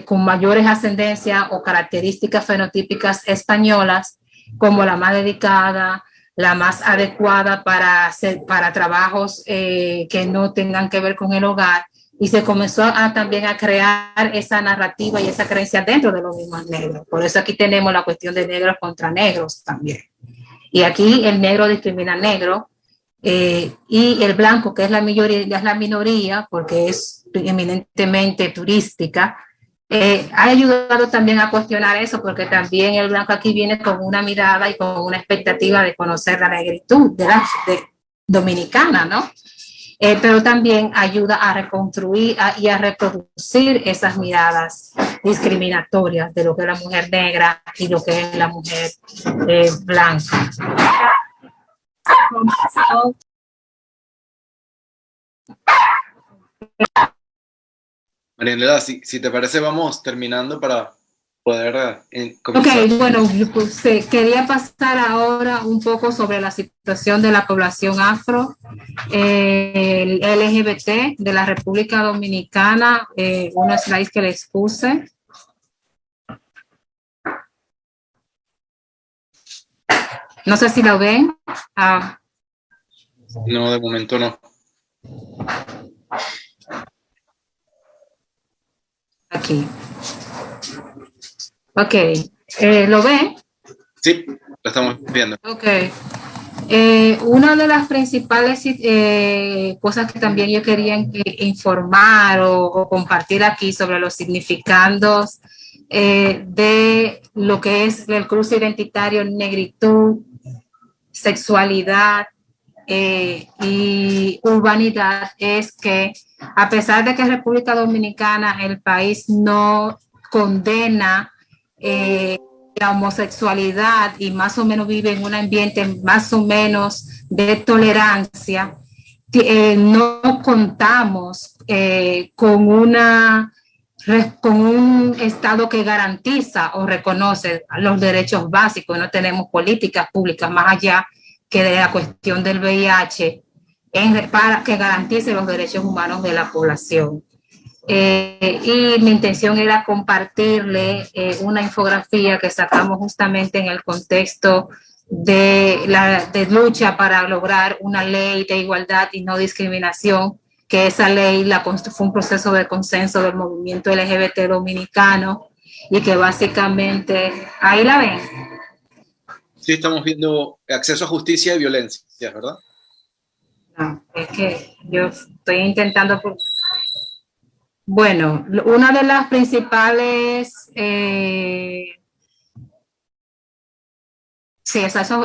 con mayores ascendencias o características fenotípicas españolas, como la más dedicada, la más adecuada para trabajos que no tengan que ver con el hogar, y se comenzó también a crear esa narrativa y esa creencia dentro de los mismos negros. Por eso aquí tenemos la cuestión de negros contra negros también. Y aquí el negro discrimina al negro, y el blanco, que es la minoría, porque es eminentemente turística, ha ayudado también a cuestionar eso, porque también el blanco aquí viene con una mirada y con una expectativa de conocer la negritud dominicana, ¿no? Pero también ayuda a reconstruir y a reproducir esas miradas discriminatorias de lo que es la mujer negra y lo que es la mujer blanca. Marianela, si te parece, vamos terminando para poder Ok, comenzar. bueno, pues, quería pasar ahora un poco sobre la situación de la población afro, el LGBT de la República Dominicana, unos slides que les puse. No sé si lo ven. No, de momento no. Aquí. Ok, ¿lo ven? Sí, lo estamos viendo. Ok. Una de las principales cosas que también yo quería informar o compartir aquí sobre los significandos de lo que es el cruce identitario, negritud, sexualidad y urbanidad, es que a pesar de que en República Dominicana el país no condena la homosexualidad y más o menos vive en un ambiente más o menos de tolerancia, no contamos con un Estado que garantiza o reconoce los derechos básicos. No tenemos políticas públicas más allá que de la cuestión del VIH para que garantice los derechos humanos de la población. Y mi intención era compartirle una infografía que sacamos justamente en el contexto de lucha para lograr una ley de igualdad y no discriminación, que esa ley fue un proceso de consenso del movimiento LGBT dominicano, y que básicamente, ahí la ven. Sí, estamos viendo acceso a justicia y violencia, ¿verdad? No, es que yo estoy intentando... Bueno, una de las principales...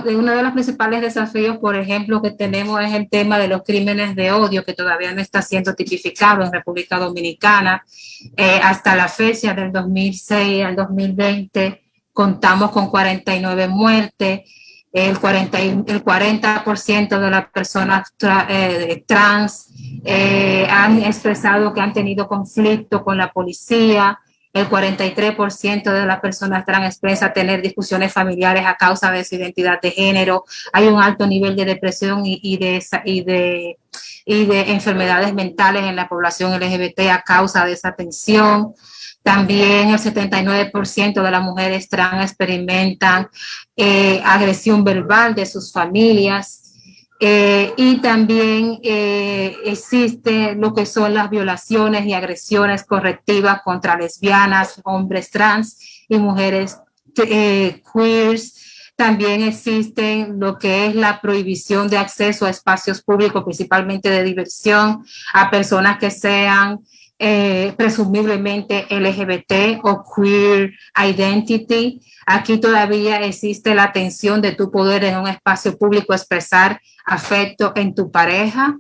uno de los principales desafíos, por ejemplo, que tenemos es el tema de los crímenes de odio, que todavía no está siendo tipificado en República Dominicana. Hasta la fecha del 2006 al 2020 contamos con 49 muertes. El 40% de las personas trans han expresado que han tenido conflicto con la policía. El 43% de las personas trans expresa tener discusiones familiares a causa de su identidad de género. Hay un alto nivel de depresión y de enfermedades mentales en la población LGBT a causa de esa tensión. También el 79% de las mujeres trans experimentan agresión verbal de sus familias. Y también existe lo que son las violaciones y agresiones correctivas contra lesbianas, hombres trans y mujeres queers. También existen lo que es la prohibición de acceso a espacios públicos, principalmente de diversión, a personas que sean presumiblemente LGBT o queer identity. Aquí todavía existe la tensión de tu poder en un espacio público expresar afecto en tu pareja.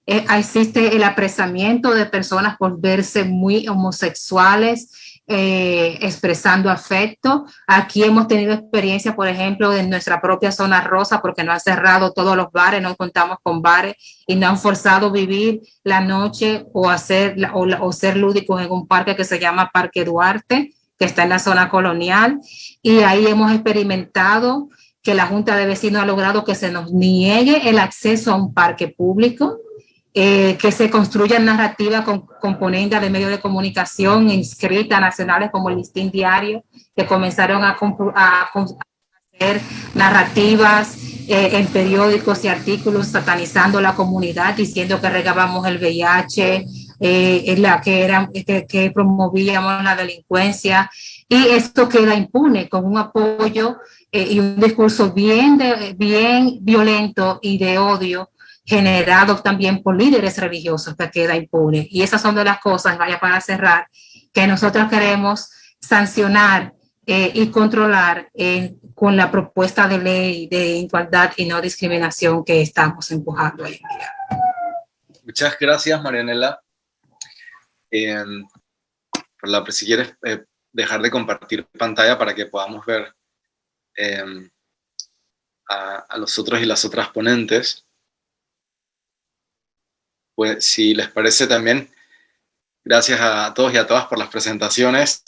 Existe el apresamiento de personas por verse muy homosexuales, expresando afecto. Aquí hemos tenido experiencia, por ejemplo, en nuestra propia zona rosa, porque no han cerrado todos los bares, no contamos con bares y no han forzado vivir la noche o ser lúdicos en un parque que se llama Parque Duarte, que está en la zona colonial, y ahí hemos experimentado que la Junta de Vecinos ha logrado que se nos niegue el acceso a un parque público, que se construyan narrativas con componentes de medios de comunicación inscritas nacionales como el Listín Diario, que comenzaron a narrativas en periódicos y artículos satanizando la comunidad, diciendo que regábamos el VIH, que promovíamos la delincuencia, y esto queda impune con un apoyo y un discurso bien violento y de odio generado también por líderes religiosos, que queda impune. Y esas son de las cosas, vaya, para cerrar, que nosotros queremos sancionar y controlar con la propuesta de ley de igualdad y no discriminación que estamos empujando hoy en día. Muchas gracias, Marianela. Si quieres dejar de compartir pantalla para que podamos ver a los otros y las otras ponentes. Pues si les parece también, gracias a todos y a todas por las presentaciones.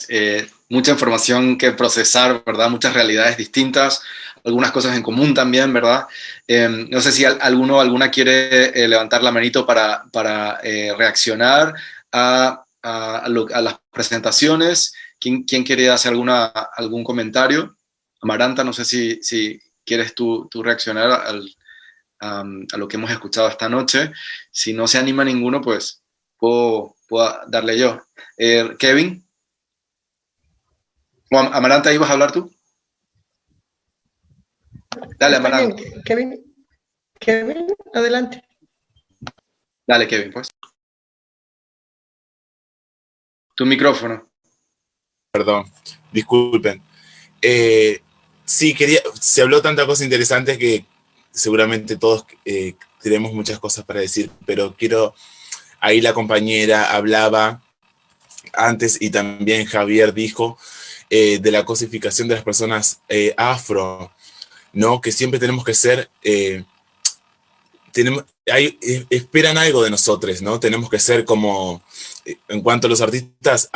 Mucha información que procesar, ¿verdad? Muchas realidades distintas, algunas cosas en común también, ¿verdad? No sé si alguno o alguna quiere levantar la manito para reaccionar a las presentaciones. ¿Quién quiere hacer algún comentario? Amaranta, no sé si quieres tú reaccionar a lo que hemos escuchado esta noche. Si no se anima ninguno, pues puedo darle yo. Kevin. Amaranta, ¿ibas a hablar tú? Dale, Amaranta. Kevin, adelante. Dale, Kevin, pues. Tu micrófono. Perdón, disculpen. Sí, se habló tanta cosa interesante que seguramente todos tenemos muchas cosas para decir, pero ahí la compañera hablaba antes y también Javier dijo de la cosificación de las personas afro, ¿no? Que siempre tenemos que ser, esperan algo de nosotros, ¿no? Tenemos que ser como, en cuanto a los artistas,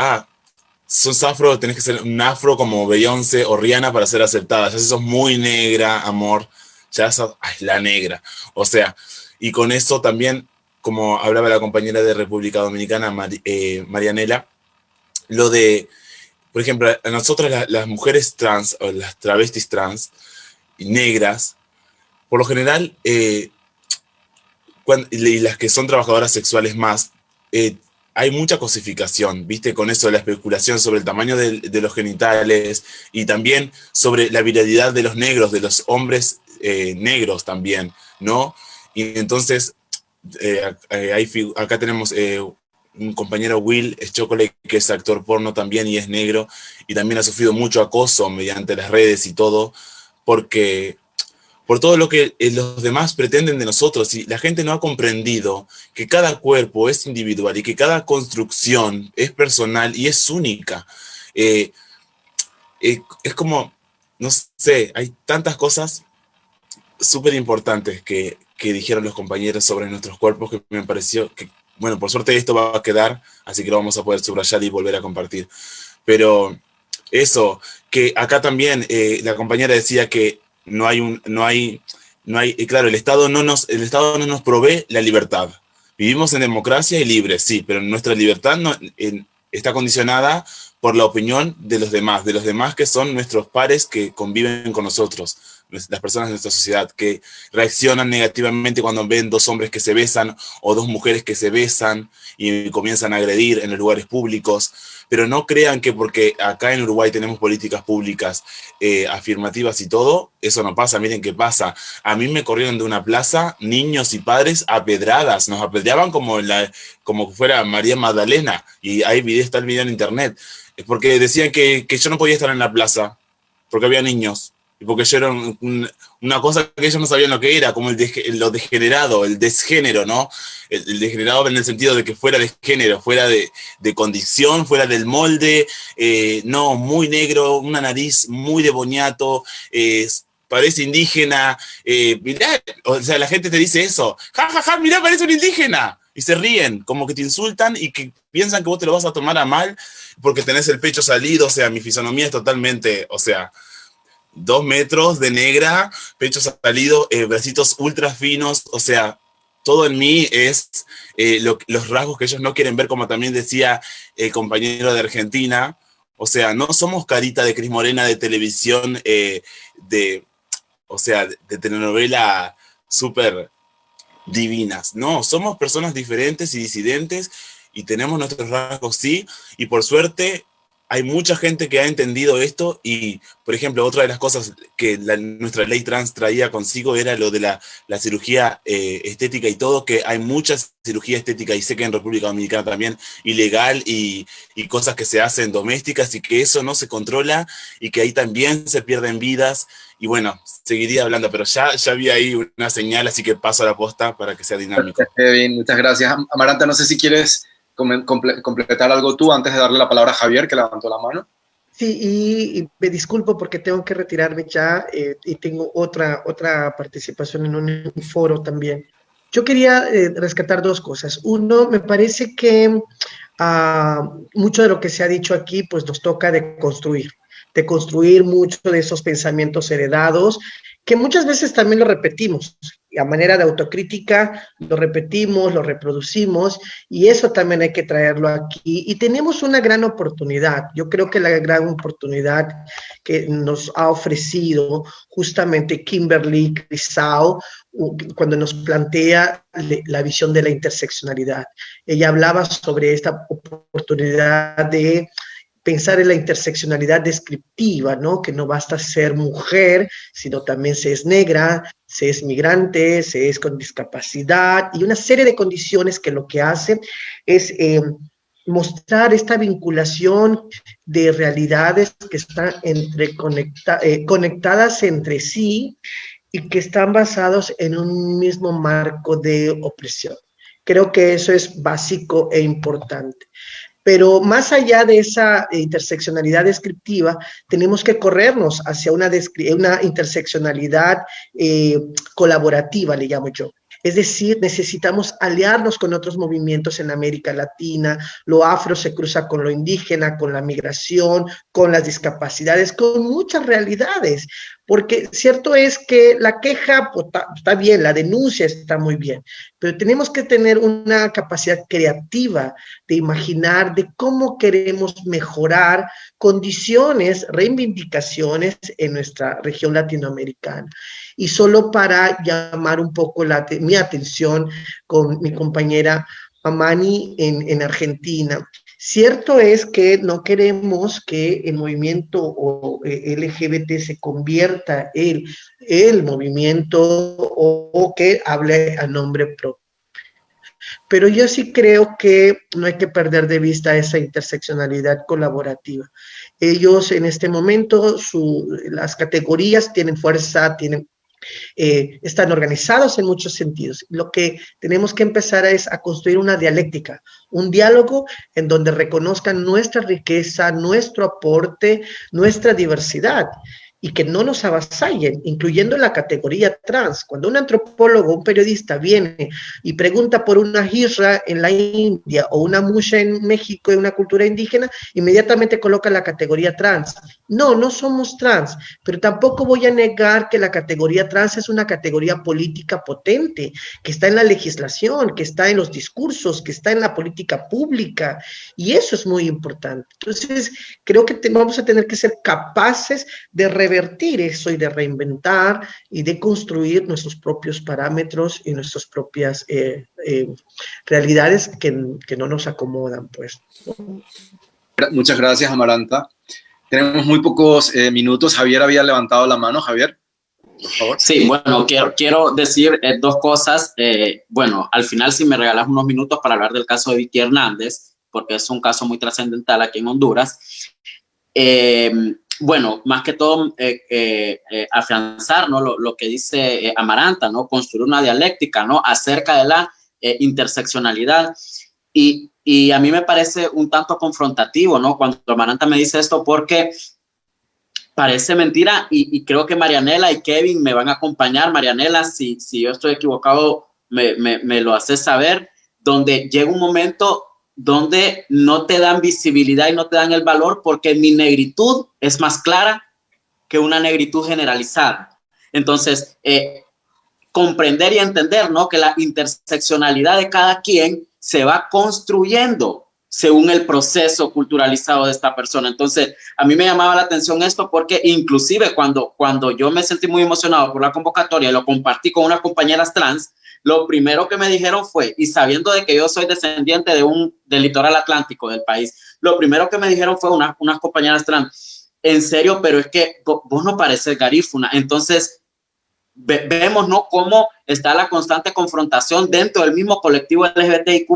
sos afro, tenés que ser un afro como Beyoncé o Rihanna para ser aceptada. Ya si sos muy negra, amor, ya sos la negra. O sea, y con eso también, como hablaba la compañera de República Dominicana, Marianela, lo de, por ejemplo, a nosotras las mujeres trans, o las travestis trans, y negras, por lo general, y las que son trabajadoras sexuales más, hay mucha cosificación, ¿viste? Con eso de la especulación sobre el tamaño de los genitales y también sobre la viralidad de los negros, de los hombres negros también, ¿no? Y entonces, acá tenemos un compañero, Will Chocolate, que es actor porno también y es negro, y también ha sufrido mucho acoso mediante las redes y todo, por todo lo que los demás pretenden de nosotros, y la gente no ha comprendido que cada cuerpo es individual y que cada construcción es personal y es única. Es como, no sé, hay tantas cosas súper importantes que dijeron los compañeros sobre nuestros cuerpos que me pareció que, bueno, por suerte esto va a quedar, así que lo vamos a poder subrayar y volver a compartir. Pero eso, que acá también la compañera decía que claro, el Estado no nos provee la libertad. Vivimos en democracia y libres, sí, pero nuestra libertad está condicionada por la opinión de los demás que son nuestros pares que conviven con nosotros, las personas de nuestra sociedad, que reaccionan negativamente cuando ven dos hombres que se besan o dos mujeres que se besan y comienzan a agredir en los lugares públicos. Pero no crean que porque acá en Uruguay tenemos políticas públicas afirmativas y todo, eso no pasa. Miren qué pasa. A mí me corrieron de una plaza niños y padres a pedradas. Nos apedreaban como fuera María Magdalena. Y está el video en internet. Porque decían que yo no podía estar en la plaza porque había niños. Y porque yo era una cosa que ellos no sabían lo que era, como lo degenerado, el desgénero, ¿no? El degenerado en el sentido de que fuera de género, fuera de condición, fuera del molde, no, muy negro, una nariz muy de boniato, parece indígena, mirá, o sea, la gente te dice eso, ja, mirá, parece un indígena, y se ríen, como que te insultan y que piensan que vos te lo vas a tomar a mal porque tenés el pecho salido. O sea, mi fisonomía es totalmente, o sea, 2 metros de negra, pecho salido, bracitos ultra finos, o sea, todo en mí es los rasgos que ellos no quieren ver, como también decía el compañero de Argentina, O sea, no somos carita de Cris Morena de televisión, de telenovela súper divinas. No, somos personas diferentes y disidentes y tenemos nuestros rasgos, sí, y por suerte hay mucha gente que ha entendido esto y, por ejemplo, otra de las cosas que nuestra ley trans traía consigo era lo de la cirugía estética y todo, que hay mucha cirugía estética y sé que en República Dominicana también ilegal y cosas que se hacen domésticas y que eso no se controla y que ahí también se pierden vidas. Y bueno, seguiría hablando, pero ya vi ahí una señal, así que paso a la posta para que sea dinámico. Kevin, muchas gracias. Amaranta, no sé si quieres completar algo tú antes de darle la palabra a Javier, que levantó la mano. Sí, y me disculpo porque tengo que retirarme ya y tengo otra participación en un foro también. Yo quería rescatar dos cosas. Uno, me parece que mucho de lo que se ha dicho aquí pues nos toca de construir mucho de esos pensamientos heredados, que muchas veces también lo repetimos, a manera de autocrítica, lo repetimos, lo reproducimos, y eso también hay que traerlo aquí. Y tenemos una gran oportunidad, yo creo que la gran oportunidad que nos ha ofrecido justamente Kimberly Crenshaw, cuando nos plantea la visión de la interseccionalidad. Ella hablaba sobre esta oportunidad de pensar en la interseccionalidad descriptiva, ¿no? Que no basta ser mujer, sino también se es negra, se es migrante, se es con discapacidad y una serie de condiciones que lo que hace es mostrar esta vinculación de realidades que están conectadas entre sí y que están basados en un mismo marco de opresión. Creo que eso es básico e importante. Pero más allá de esa interseccionalidad descriptiva, tenemos que corrernos hacia una interseccionalidad colaborativa, le llamo yo. Es decir, necesitamos aliarnos con otros movimientos en América Latina. Lo afro se cruza con lo indígena, con la migración, con las discapacidades, con muchas realidades. Porque cierto es que la queja pues, está bien, la denuncia está muy bien, pero tenemos que tener una capacidad creativa de imaginar de cómo queremos mejorar condiciones, reivindicaciones en nuestra región latinoamericana. Y solo para llamar un poco mi atención con mi compañera Amani en Argentina. Cierto es que no queremos que el movimiento LGBT se convierta en el movimiento o que hable a nombre propio. Pero yo sí creo que no hay que perder de vista esa interseccionalidad colaborativa. Ellos en este momento, las categorías tienen fuerza, están organizados en muchos sentidos. Lo que tenemos que empezar es a construir una dialéctica, un diálogo en donde reconozcan nuestra riqueza, nuestro aporte, nuestra diversidad y que no nos avasallen, incluyendo la categoría trans. Cuando un antropólogo, un periodista viene y pregunta por una hijra en la India o una musha en México en una cultura indígena, inmediatamente coloca la categoría trans. No, no somos trans, pero tampoco voy a negar que la categoría trans es una categoría política potente, que está en la legislación, que está en los discursos, que está en la política pública, y eso es muy importante. Entonces, creo que vamos a tener que ser capaces de revertir eso y de reinventar y de construir nuestros propios parámetros y nuestras propias realidades que no nos acomodan, pues. Muchas gracias, Amaranta. Tenemos muy pocos minutos. Javier había levantado la mano. Javier, por favor. Sí, bueno, quiero decir dos cosas. Bueno, al final, si me regalas unos minutos para hablar del caso de Vicky Hernández, porque es un caso muy trascendental aquí en Honduras. Bueno, más que todo, afianzar, ¿no? lo que dice Amaranta, ¿no? Construir una dialéctica, ¿no? Acerca de la interseccionalidad. Y a mí me parece un tanto confrontativo, ¿no? Cuando Amaranta me dice esto, porque parece mentira y creo que Marianela y Kevin me van a acompañar. Marianela, si yo estoy equivocado, me lo haces saber, donde llega un momento donde no te dan visibilidad y no te dan el valor porque mi negritud es más clara que una negritud generalizada. Entonces, comprender y entender, ¿no? Que la interseccionalidad de cada quien se va construyendo según el proceso culturalizado de esta persona. Entonces, a mí me llamaba la atención esto porque inclusive cuando yo me sentí muy emocionado por la convocatoria y lo compartí con unas compañeras trans, lo primero que me dijeron fue, y sabiendo de que yo soy descendiente del litoral atlántico del país, lo primero que me dijeron fue unas compañeras trans, en serio, pero es que vos no pareces garífuna. Entonces, vemos, ¿no?, cómo está la constante confrontación dentro del mismo colectivo LGBTIQ+,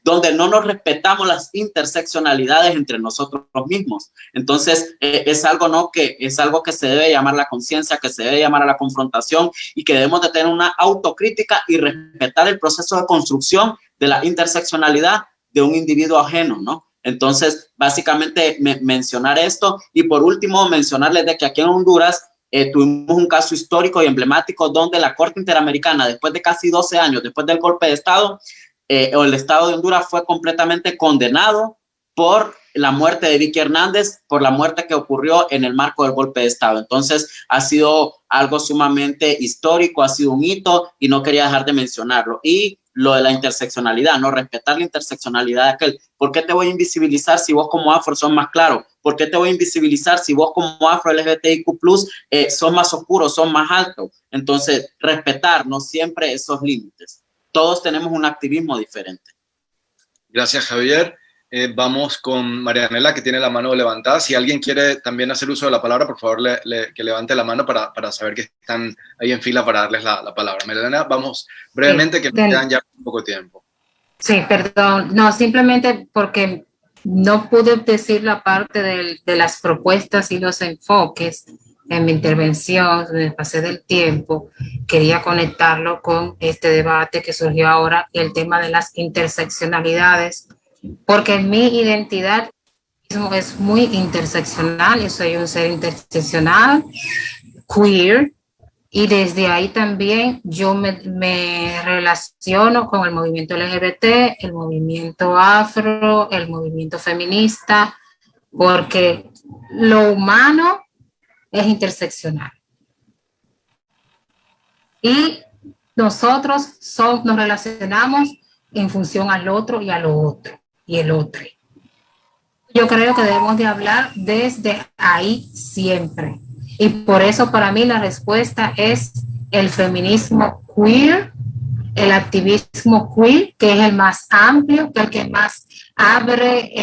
donde no nos respetamos las interseccionalidades entre nosotros mismos. Entonces, es algo, ¿no?, que es algo que se debe llamar la conciencia, que se debe llamar a la confrontación y que debemos de tener una autocrítica y respetar el proceso de construcción de la interseccionalidad de un individuo ajeno, ¿no? Entonces, básicamente mencionar esto y por último mencionarles de que aquí en Honduras tuvimos un caso histórico y emblemático donde la Corte Interamericana, después de casi 12 años, después del golpe de Estado, el Estado de Honduras fue completamente condenado por la muerte de Vicky Hernández, por la muerte que ocurrió en el marco del golpe de Estado. Entonces, ha sido algo sumamente histórico, ha sido un hito y no quería dejar de mencionarlo. Y lo de la interseccionalidad, no respetar la interseccionalidad de aquel. ¿Por qué te voy a invisibilizar si vos como afro sos más claro? ¿Por qué te voy a invisibilizar si vos como afro LGBTIQ+, sos más oscuros, sos más altos? Entonces, respetarnos siempre esos límites. Todos tenemos un activismo diferente. Gracias, Javier. Vamos con Marianela, que tiene la mano levantada. Si alguien quiere también hacer uso de la palabra, por favor, que levante la mano para saber que están ahí en fila para darles la palabra. Marianela, vamos brevemente, que nos quedan ya un poco tiempo. Sí, perdón. No, simplemente porque no pude decir la parte de las propuestas y los enfoques en mi intervención, me pasé del tiempo. Quería conectarlo con este debate que surgió ahora, el tema de las interseccionalidades, porque mi identidad es muy interseccional. Yo soy un ser interseccional, queer, y desde ahí también yo me relaciono con el movimiento LGBT, el movimiento afro, el movimiento feminista, porque lo humano es interseccional. Y nosotros nos relacionamos en función al otro y a lo otro. Y el otro. Yo creo que debemos de hablar desde ahí siempre. Y por eso para mí la respuesta es el feminismo queer, el activismo queer, que es el más amplio, que es el que más abre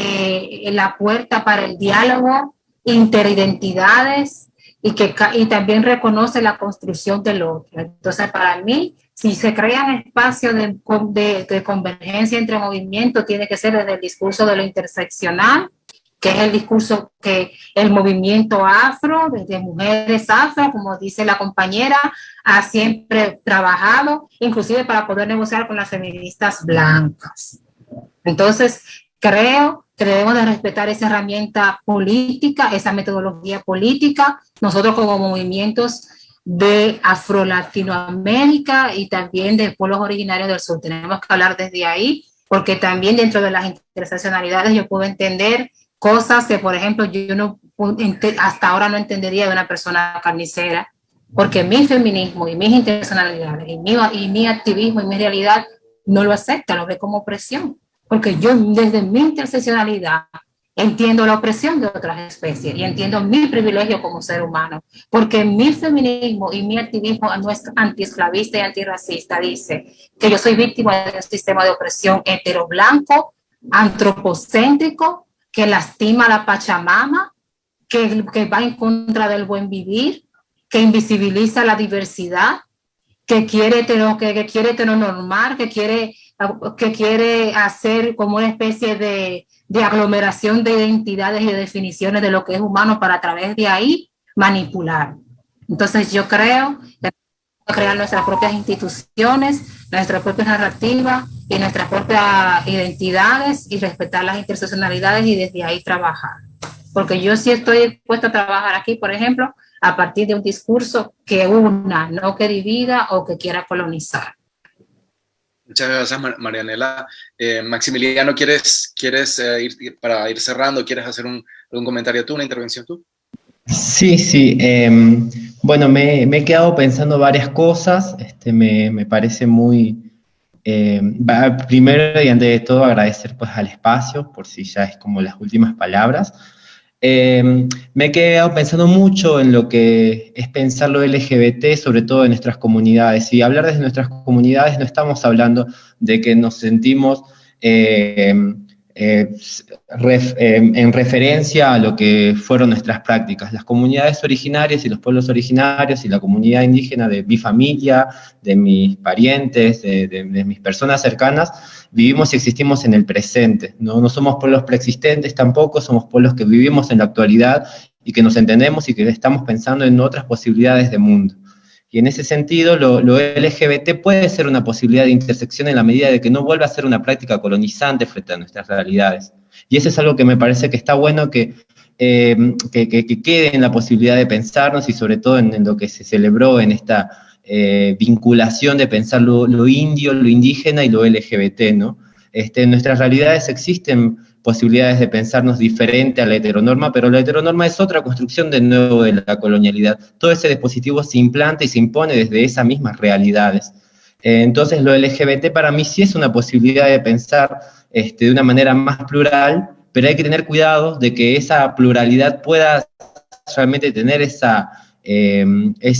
la puerta para el diálogo, interidentidades y también reconoce la construcción del otro. Entonces, para mí, si se crean espacios de convergencia entre movimientos, tiene que ser desde el discurso de lo interseccional, que es el discurso que el movimiento afro, desde mujeres afro, como dice la compañera, ha siempre trabajado, inclusive para poder negociar con las feministas blancas. Entonces, creo que debemos de respetar esa herramienta política, esa metodología política. Nosotros como movimientos de Afro-Latinoamérica y también de pueblos originarios del sur, tenemos que hablar desde ahí, porque también dentro de las interseccionalidades yo puedo entender cosas que, por ejemplo, yo hasta ahora no entendería de una persona carnicera, porque mi feminismo y mis interseccionalidades y mi activismo y mi realidad no lo acepta, lo ve como opresión, porque yo desde mi interseccionalidad entiendo la opresión de otras especies y entiendo mi privilegio como ser humano, porque mi feminismo y mi activismo no es antiesclavista y antirracista, dice que yo soy víctima de un sistema de opresión heteroblanco, antropocéntrico, que lastima a la Pachamama, que va en contra del buen vivir, que invisibiliza la diversidad, que quiere heteronormar, que quiere hacer como una especie de aglomeración de identidades y de definiciones de lo que es humano para a través de ahí manipular. Entonces yo creo que crear nuestras propias instituciones, nuestras propias narrativas y nuestras propias identidades y respetar las interseccionalidades y desde ahí trabajar. Porque yo sí estoy dispuesta a trabajar aquí, por ejemplo, a partir de un discurso que una, no que divida o que quiera colonizar. Muchas gracias, Marianela. Maximiliano, ¿quieres ir para ir cerrando? ¿Quieres hacer algún comentario tú, una intervención tú? Sí. Bueno, me he quedado pensando varias cosas. Me parece muy Primero y antes de todo agradecer pues al espacio, por si ya es como las últimas palabras. Me he quedado pensando mucho en lo que es pensar lo LGBT, sobre todo en nuestras comunidades. Y hablar desde nuestras comunidades no estamos hablando de que nos sentimos en referencia a lo que fueron nuestras prácticas. Las comunidades originarias y los pueblos originarios y la comunidad indígena de mi familia, de mis parientes, de mis personas cercanas, vivimos y existimos en el presente, ¿no? No somos pueblos preexistentes tampoco, somos pueblos que vivimos en la actualidad y que nos entendemos y que estamos pensando en otras posibilidades de mundo. Y en ese sentido, lo LGBT puede ser una posibilidad de intersección en la medida de que no vuelva a ser una práctica colonizante frente a nuestras realidades. Y eso es algo que me parece que está bueno que quede en la posibilidad de pensarnos y sobre todo en lo que se celebró en esta vinculación de pensar lo indio, lo indígena y lo LGBT, ¿no? En nuestras realidades existen posibilidades de pensarnos diferente a la heteronorma, pero la heteronorma es otra construcción de nuevo de la colonialidad. Todo ese dispositivo se implanta y se impone desde esas mismas realidades. Entonces lo LGBT para mí sí es una posibilidad de pensar de una manera más plural, pero hay que tener cuidado de que esa pluralidad pueda realmente tener ese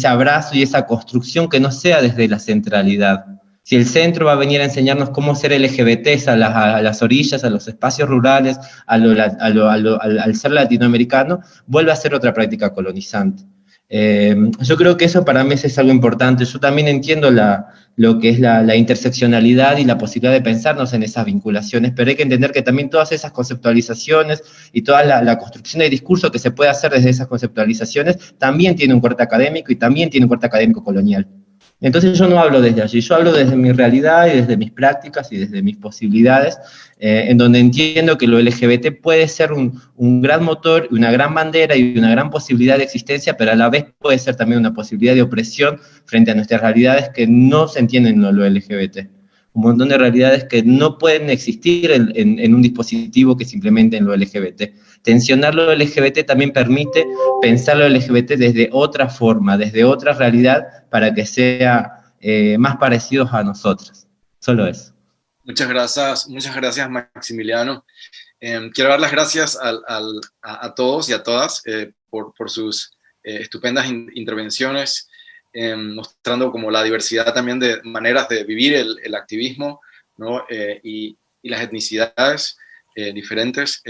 abrazo y esa construcción que no sea desde la centralidad. Si el centro va a venir a enseñarnos cómo ser LGBTs a las orillas, a los espacios rurales, al ser latinoamericano, vuelve a ser otra práctica colonizante. Yo creo que eso para mí es algo importante. Yo también entiendo lo que es la interseccionalidad y la posibilidad de pensarnos en esas vinculaciones, pero hay que entender que también todas esas conceptualizaciones y toda la construcción de discurso que se puede hacer desde esas conceptualizaciones también tiene un corte académico y también tiene un corte académico colonial. Entonces yo no hablo desde allí, yo hablo desde mi realidad y desde mis prácticas y desde mis posibilidades, en donde entiendo que lo LGBT puede ser un gran motor, una gran bandera y una gran posibilidad de existencia, pero a la vez puede ser también una posibilidad de opresión frente a nuestras realidades que no se entienden en lo LGBT. Un montón de realidades que no pueden existir en un dispositivo que se implemente en lo LGBT. Tensionar lo LGBT también permite pensar lo LGBT desde otra forma, desde otra realidad, para que sea más parecidos a nosotros. Solo eso. Muchas gracias Maximiliano. Quiero dar las gracias a todos y a todas por sus estupendas intervenciones, mostrando como la diversidad también de maneras de vivir el activismo, ¿no? y las etnicidades diferentes.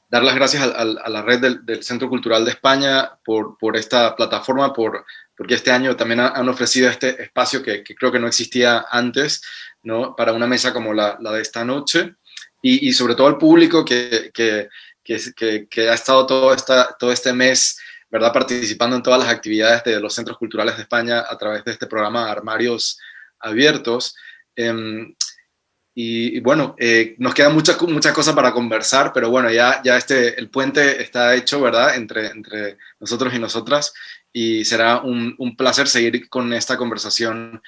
Dar las gracias a la red del Centro Cultural de España por esta plataforma, porque este año también han ofrecido este espacio que creo que no existía antes, ¿no? Para una mesa como la de esta noche, y sobre todo al público que ha estado todo este mes, ¿verdad?, participando en todas las actividades de los Centros Culturales de España a través de este programa Armarios Abiertos. Y bueno, nos queda muchas cosas para conversar, pero bueno, ya el puente está hecho, ¿verdad?, entre nosotros y nosotras, y será un placer seguir con esta conversación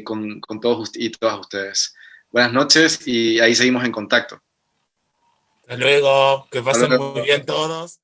con todos y todas ustedes. Buenas noches y ahí seguimos en contacto. Hasta luego, que pasen muy bien todos.